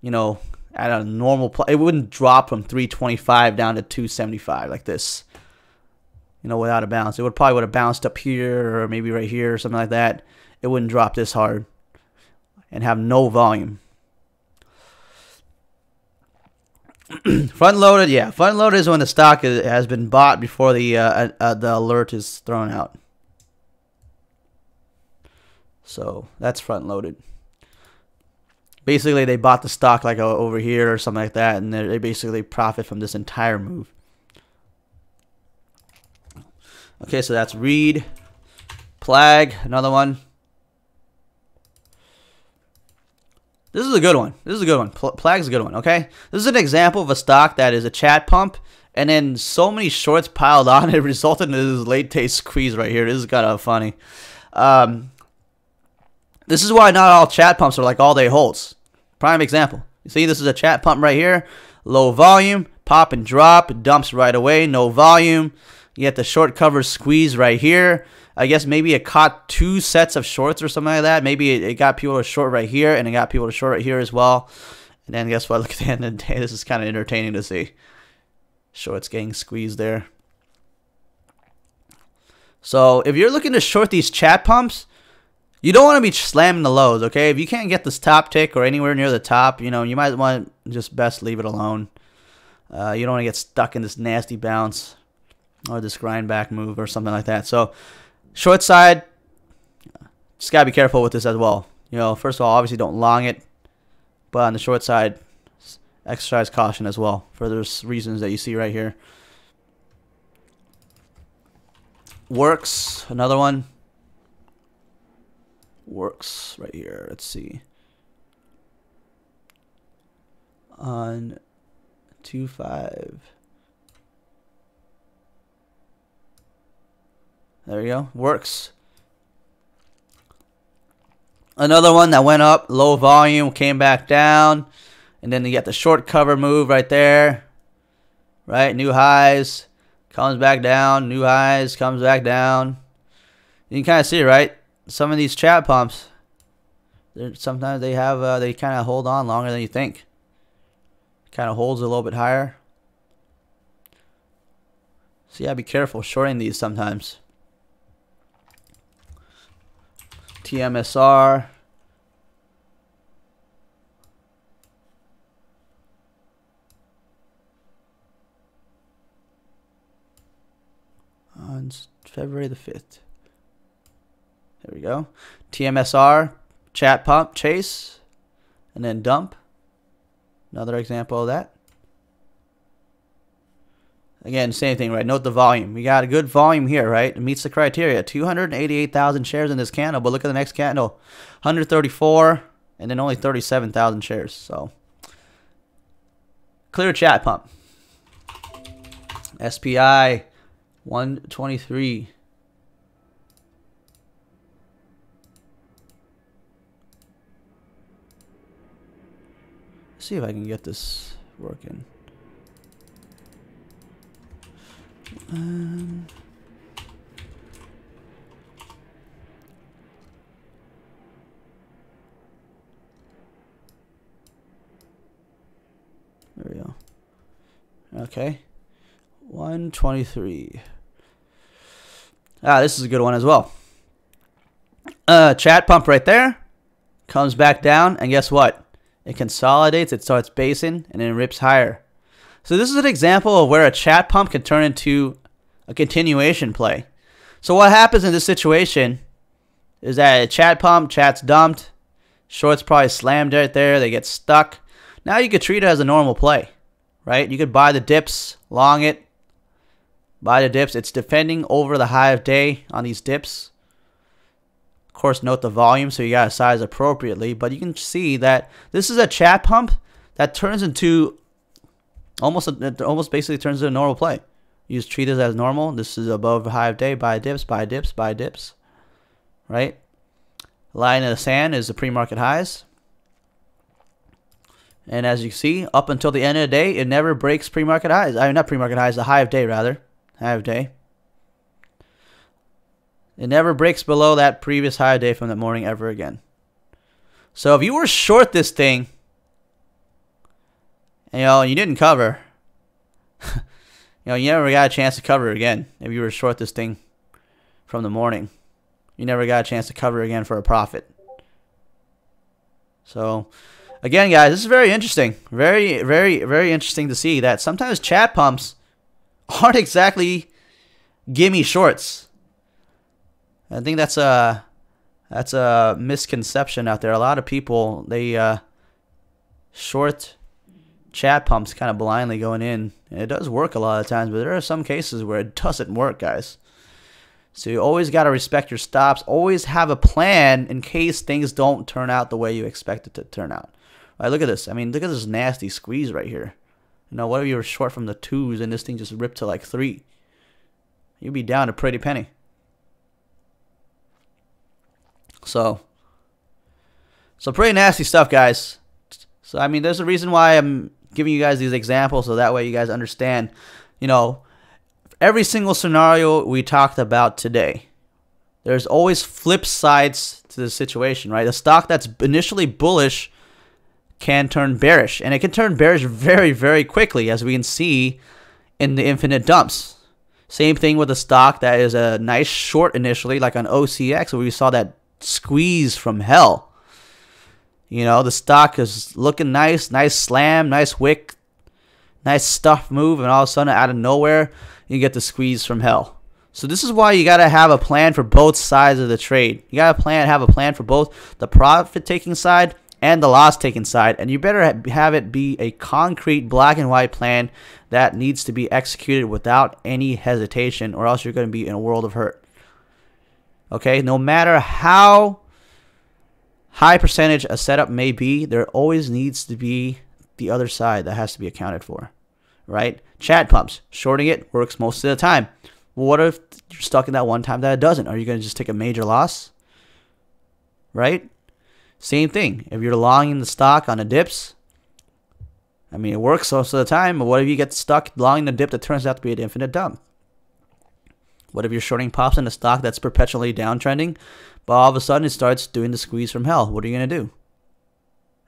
you know, at a normal, it wouldn't drop from 325 down to 275 like this, you know, without a bounce. It probably would have bounced up here or maybe right here or something like that. It wouldn't drop this hard and have no volume. Front loaded, yeah. Front loaded is when the stock has been bought before the alert is thrown out. So that's front loaded. Basically, they bought the stock like over here or something like that, and they basically profit from this entire move. Okay, so that's read. Plag, another one. This is a good one. This is a good one. Plag's a good one, okay? This is an example of a stock that is a chat pump, and then so many shorts piled on, it resulted in this late day squeeze right here. This is kind of funny. This is why not all chat pumps are like all-day holds. Prime example. You see, this is a chat pump right here. Low volume, pop and drop, dumps right away, no volume. You get the short cover squeeze right here. I guess maybe it caught two sets of shorts or something like that. Maybe it got people to short right here, and it got people to short right here as well. And then guess what? Look at the end of the day. This is kind of entertaining to see. Shorts getting squeezed there. So if you're looking to short these chat pumps, you don't want to be slamming the lows, okay? If you can't get this top tick or anywhere near the top, you know, you might want to just best leave it alone. You don't want to get stuck in this nasty bounce or this grind back move or something like that. So short side, just got to be careful with this as well. You know, first of all, obviously don't long it. But on the short side, exercise caution as well for those reasons that you see right here. Works, another one. Works right here. Let's see. On 2.5. There we go. Works. Another one that went up, low volume, came back down. And then you get the short cover move right there. Right? New highs. Comes back down. New highs. Comes back down. You can kind of see, right? Some of these chat pumps, sometimes they have they kind of hold on longer than you think. Kind of holds a little bit higher. So yeah, be careful shorting these sometimes. TMSR. On February the 5th. There we go. TMSR, chat pump, chase, and then dump. Another example of that. Again, same thing, right? Note the volume. We got a good volume here, right? It meets the criteria. 288,000 shares in this candle, but look at the next candle. 134, and then only 37,000 shares. So, clear chat pump. SPI, 123. See if I can get this working. There we go. Okay. 123. This is a good one as well. Chat pump right there. Comes back down, and guess what? It consolidates, it starts basing, and then rips higher. So this is an example of where a chat pump can turn into a continuation play. So what happens in this situation is that a chat pump, chat's dumped, short's probably slammed right there, they get stuck. Now you could treat it as a normal play, right? You could buy the dips, long it, buy the dips. It's defending over the high of day on these dips. Of course, note the volume, so you got to size appropriately. But you can see that this is a chat pump that turns into almost basically turns into a normal play. You just treat it as normal. This is above the high of day, buy dips, buy dips, buy dips, right? Line in the sand is the pre-market highs. And as you see, up until the end of the day, it never breaks pre-market highs. I mean, not pre-market highs, the high of day, rather. High of day. It never breaks below that previous high of day from that morning ever again. So if you were short this thing, you know, you didn't cover, you know, you never got a chance to cover again. If you were short this thing from the morning, you never got a chance to cover again for a profit. So again, guys, this is very interesting. Very, very, very interesting to see that sometimes chat pumps aren't exactly gimme shorts. I think that's a misconception out there. A lot of people, they short chat pumps kind of blindly going in. And it does work a lot of times, but there are some cases where it doesn't work, guys. So you always got to respect your stops. Always have a plan in case things don't turn out the way you expect it to turn out. All right, look at this. I mean, look at this nasty squeeze right here. You know, what if you were short from the 2s and this thing just ripped to like 3? You'd be down a pretty penny. So pretty nasty stuff, guys. So, I mean, there's a reason why I'm giving you guys these examples, so that way you guys understand, you know, every single scenario we talked about today, there's always flip sides to the situation, right? A stock that's initially bullish can turn bearish, and it can turn bearish very, very quickly, as we can see in the infinite dumps. Same thing with a stock that is a nice short initially, like on OCX, where we saw that squeeze from hell. You know, the stock is looking nice, nice slam, nice wick, nice stuff move, and all of a sudden out of nowhere you get the squeeze from hell. So this is why you got to have a plan for both sides of the trade. You got to have a plan for both the profit taking side and the loss taking side, and you better have it be a concrete black and white plan that needs to be executed without any hesitation, or else you're going to be in a world of hurt. Okay, no matter how high percentage a setup may be, there always needs to be the other side that has to be accounted for, right? Chat pumps, shorting it works most of the time. Well, what if you're stuck in that one time that it doesn't? Are you going to just take a major loss, right? Same thing. If you're longing the stock on the dips, I mean, it works most of the time, but what if you get stuck longing the dip that turns out to be an infinite dump? What if you're shorting pops in a stock that's perpetually downtrending, but all of a sudden it starts doing the squeeze from hell? What are you going to do?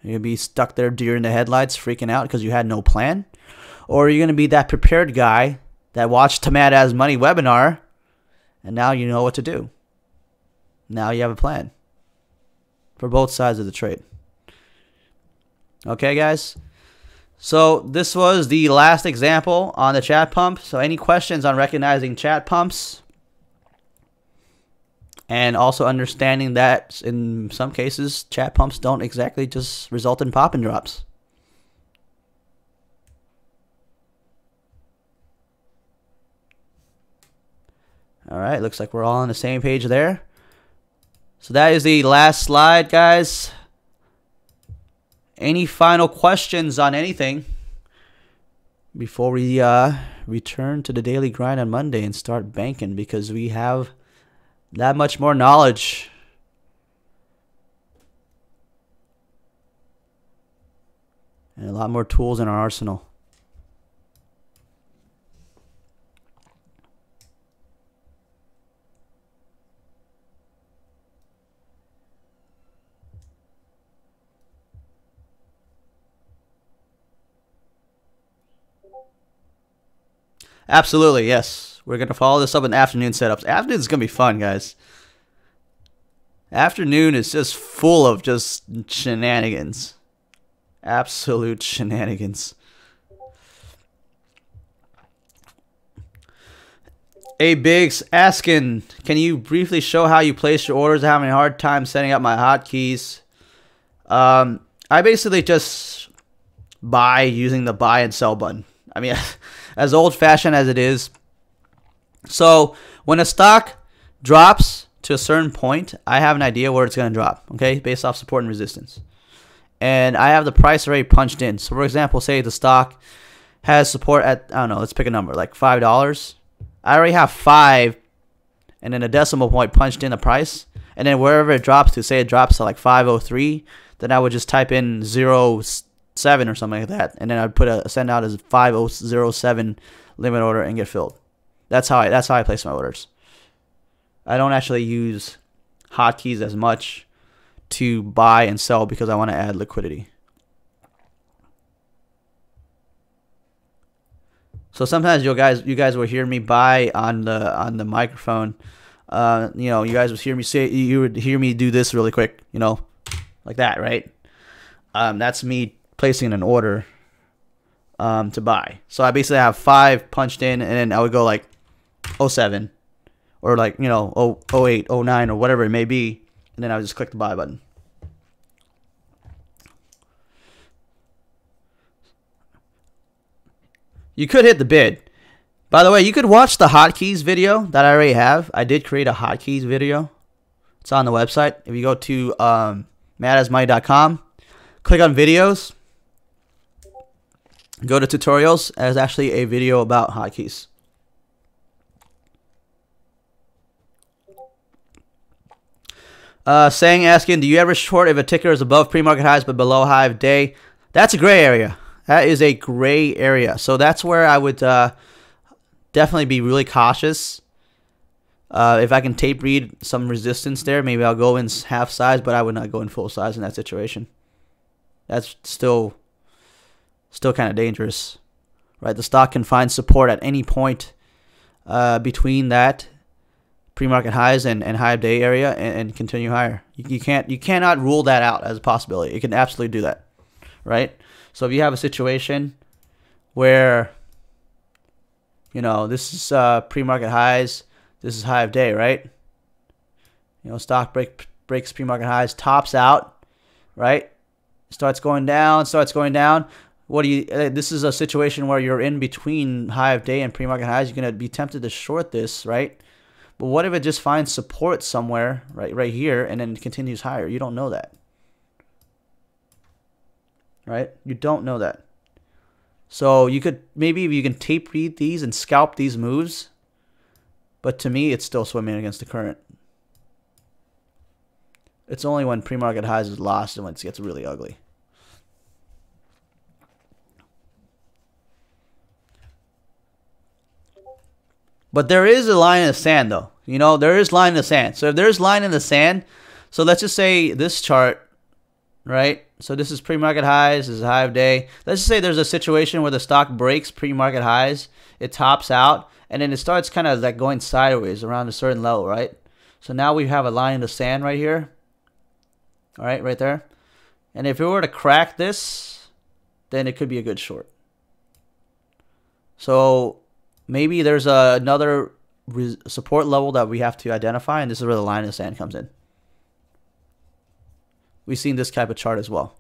You're going to be stuck there deer in the headlights freaking out because you had no plan? Or are you going to be that prepared guy that watched the MadazMoney webinar and now you know what to do? Now you have a plan for both sides of the trade. Okay, guys? So this was the last example on the chat pump. So any questions on recognizing chat pumps? And also understanding that in some cases, chat pumps don't exactly just result in pop and drops. All right, looks like we're all on the same page there. So that is the last slide, guys. Any final questions on anything before we return to the daily grind on Monday and start banking, because we have that much more knowledge and a lot more tools in our arsenal. Absolutely, yes. We're going to follow this up in afternoon setups. Afternoon is going to be fun, guys. Afternoon is just full of just shenanigans. Absolute shenanigans. A Biggs asking, can you briefly show how you place your orders? I'm having a hard time setting up my hotkeys. I basically just buy using the buy and sell button. I mean, as old-fashioned as it is. So when a stock drops to a certain point, I have an idea where it's going to drop, okay, based off support and resistance. And I have the price already punched in. So, for example, say the stock has support at, I don't know, let's pick a number, like $5. I already have 5 and then a decimal point punched in the price. And then wherever it drops to, say it drops to like 503, then I would just type in 07 or something like that. And then I'd put send out as 5007 limit order and get filled. That's how I place my orders. I don't actually use hotkeys as much to buy and sell because I want to add liquidity. So sometimes you guys will hear me buy on the microphone. You know, you guys would hear me do this really quick, you know, like that, right? That's me placing an order to buy. So I basically have 5 punched in, and then I would go like 07 or like, you know, 08, 09 or whatever it may be, and then I would just click the buy button. You could hit the bid. By the way, you could watch the hotkeys video that I already have. I did create a hotkeys video. It's on the website. If you go to MadazMoney.com, click on videos, go to tutorials. There's actually a video about hotkeys. Asking, do you ever short if a ticker is above pre-market highs but below high of day? That's a gray area. That is a gray area. So that's where I would definitely be really cautious. If I can tape read some resistance there, maybe I'll go in half size, but I would not go in full size in that situation. That's still kind of dangerous, right? The stock can find support at any point between that pre-market highs and high of day area and continue higher. You cannot rule that out as a possibility. It can absolutely do that, right? So if you have a situation where, you know, this is pre-market highs, this is high of day, right? You know, stock breaks pre-market highs, tops out, right? Starts going down. What do you? This is a situation where you're in between high of day and pre-market highs. You're gonna be tempted to short this, right? But what if it just finds support somewhere, right here, and then continues higher? You don't know that, right? You don't know that. So you could, maybe you can tape read these and scalp these moves, but to me, it's still swimming against the current. It's only when pre-market highs is lost and when it gets really ugly. But there is a line in the sand, though. You know, there is line in the sand. So if there's line in the sand, so let's just say this chart, right? So this is pre-market highs, this is high of day. Let's just say there's a situation where the stock breaks pre-market highs, it tops out, and then it starts kind of like going sideways around a certain level, right? So now we have a line in the sand right here. All right, right there. And if it were to crack this, then it could be a good short. So maybe there's another support level that we have to identify, and this is where the line in the sand comes in. We've seen this type of chart as well.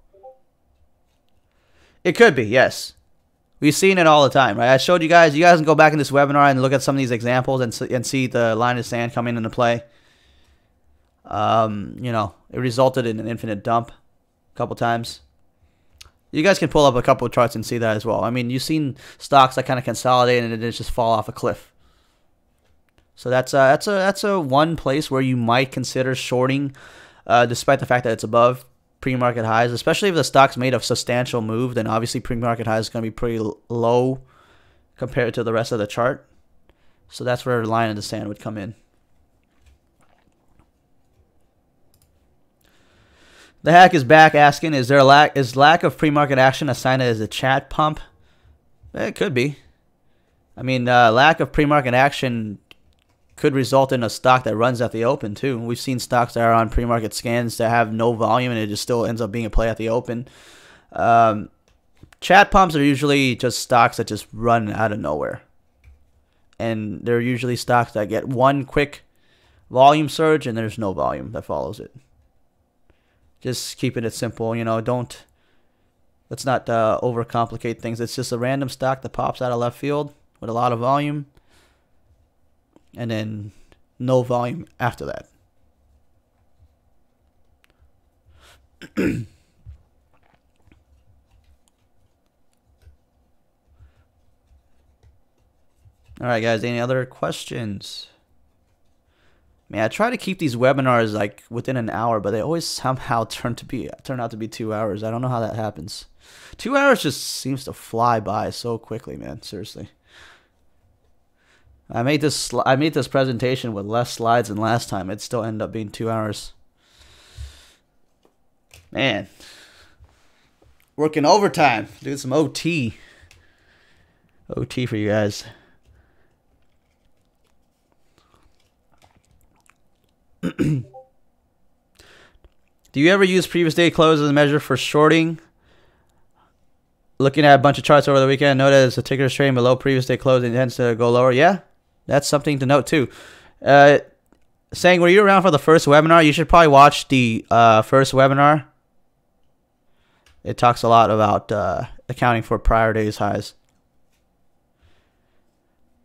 It could be, yes. We've seen it all the time, right? I showed you guys. You guys can go back in this webinar and look at some of these examples and see the line of sand coming into play. You know, it resulted in an infinite dump a couple times. You guys can pull up a couple of charts and see that as well. I mean, you've seen stocks that kind of consolidate and then just fall off a cliff. So that's a one place where you might consider shorting, despite the fact that it's above pre-market highs. Especially if the stock's made a substantial move, then obviously pre-market highs is going to be pretty low compared to the rest of the chart. So that's where the line in the sand would come in. The hack is back asking, is lack of pre-market action a sign that it's a chat pump? It could be. I mean, lack of pre-market action could result in a stock that runs at the open too. We've seen stocks that are on pre-market scans that have no volume and it just still ends up being a play at the open. Chat pumps are usually just stocks that just run out of nowhere. and they're usually stocks that get one quick volume surge and there's no volume that follows it. Just keeping it simple, you know. Let's not overcomplicate things. It's just a random stock that pops out of left field with a lot of volume, and then no volume after that. All right, guys. Any other questions? Man, I try to keep these webinars like within an hour, but they always somehow turn out to be 2 hours. I don't know how that happens. 2 hours just seems to fly by so quickly, man. Seriously. I made this presentation with less slides than last time. It still ended up being 2 hours. Man, working overtime, doing some OT for you guys. Do you ever use previous day close as a measure for shorting? Looking at a bunch of charts over the weekend, notice a ticker is trading below previous day close and tends to go lower. Yeah, that's something to note too. Saying, were you around for the first webinar? You should probably watch the first webinar. It talks a lot about accounting for prior day's highs.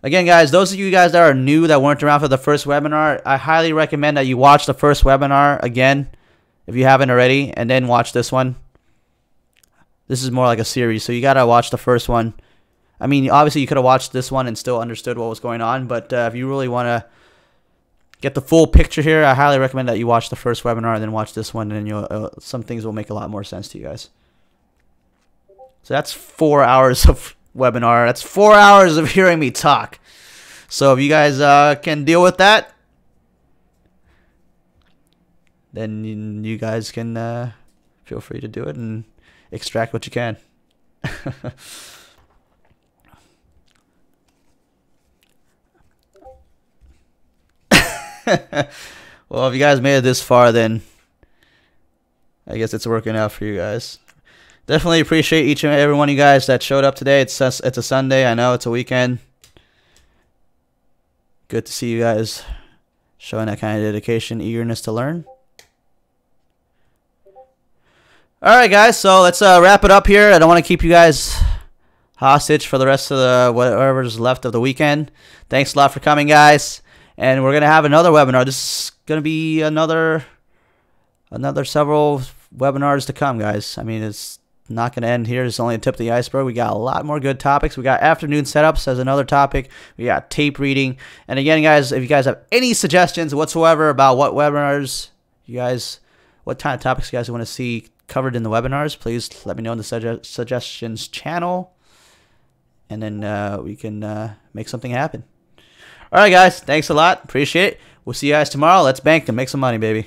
Again, guys, those of you guys that are new that weren't around for the first webinar, I highly recommend that you watch the first webinar again if you haven't already, and then watch this one. This is more like a series, so you got to watch the first one. I mean, obviously, you could have watched this one and still understood what was going on, but if you really want to get the full picture here, I highly recommend that you watch the first webinar and then watch this one, and then some things will make a lot more sense to you guys. So that's 4 hours of webinar. That's 4 hours of hearing me talk. So if you guys can deal with that, then you guys can feel free to do it and extract what you can. Well, if you guys made it this far, then I guess it's working out for you guys. Definitely appreciate each and every one of you guys that showed up today. It's a Sunday. I know it's a weekend. Good to see you guys showing that kind of dedication, eagerness to learn. All right, guys. So let's wrap it up here. I don't want to keep you guys hostage for the rest of the whatever's left of the weekend. Thanks a lot for coming, guys. And we're gonna have another webinar. This is gonna be another several webinars to come, guys. I mean, it's not going to end here. It's only a tip of the iceberg. We got a lot more good topics. We got afternoon setups as another topic. We got tape reading. And again, guys, if you guys have any suggestions whatsoever about what webinars what kind of topics you guys want to see covered in the webinars, please let me know in the suggestions channel. And then we can make something happen. All right, guys. Thanks a lot. Appreciate it. We'll see you guys tomorrow. Let's bank and make some money, baby.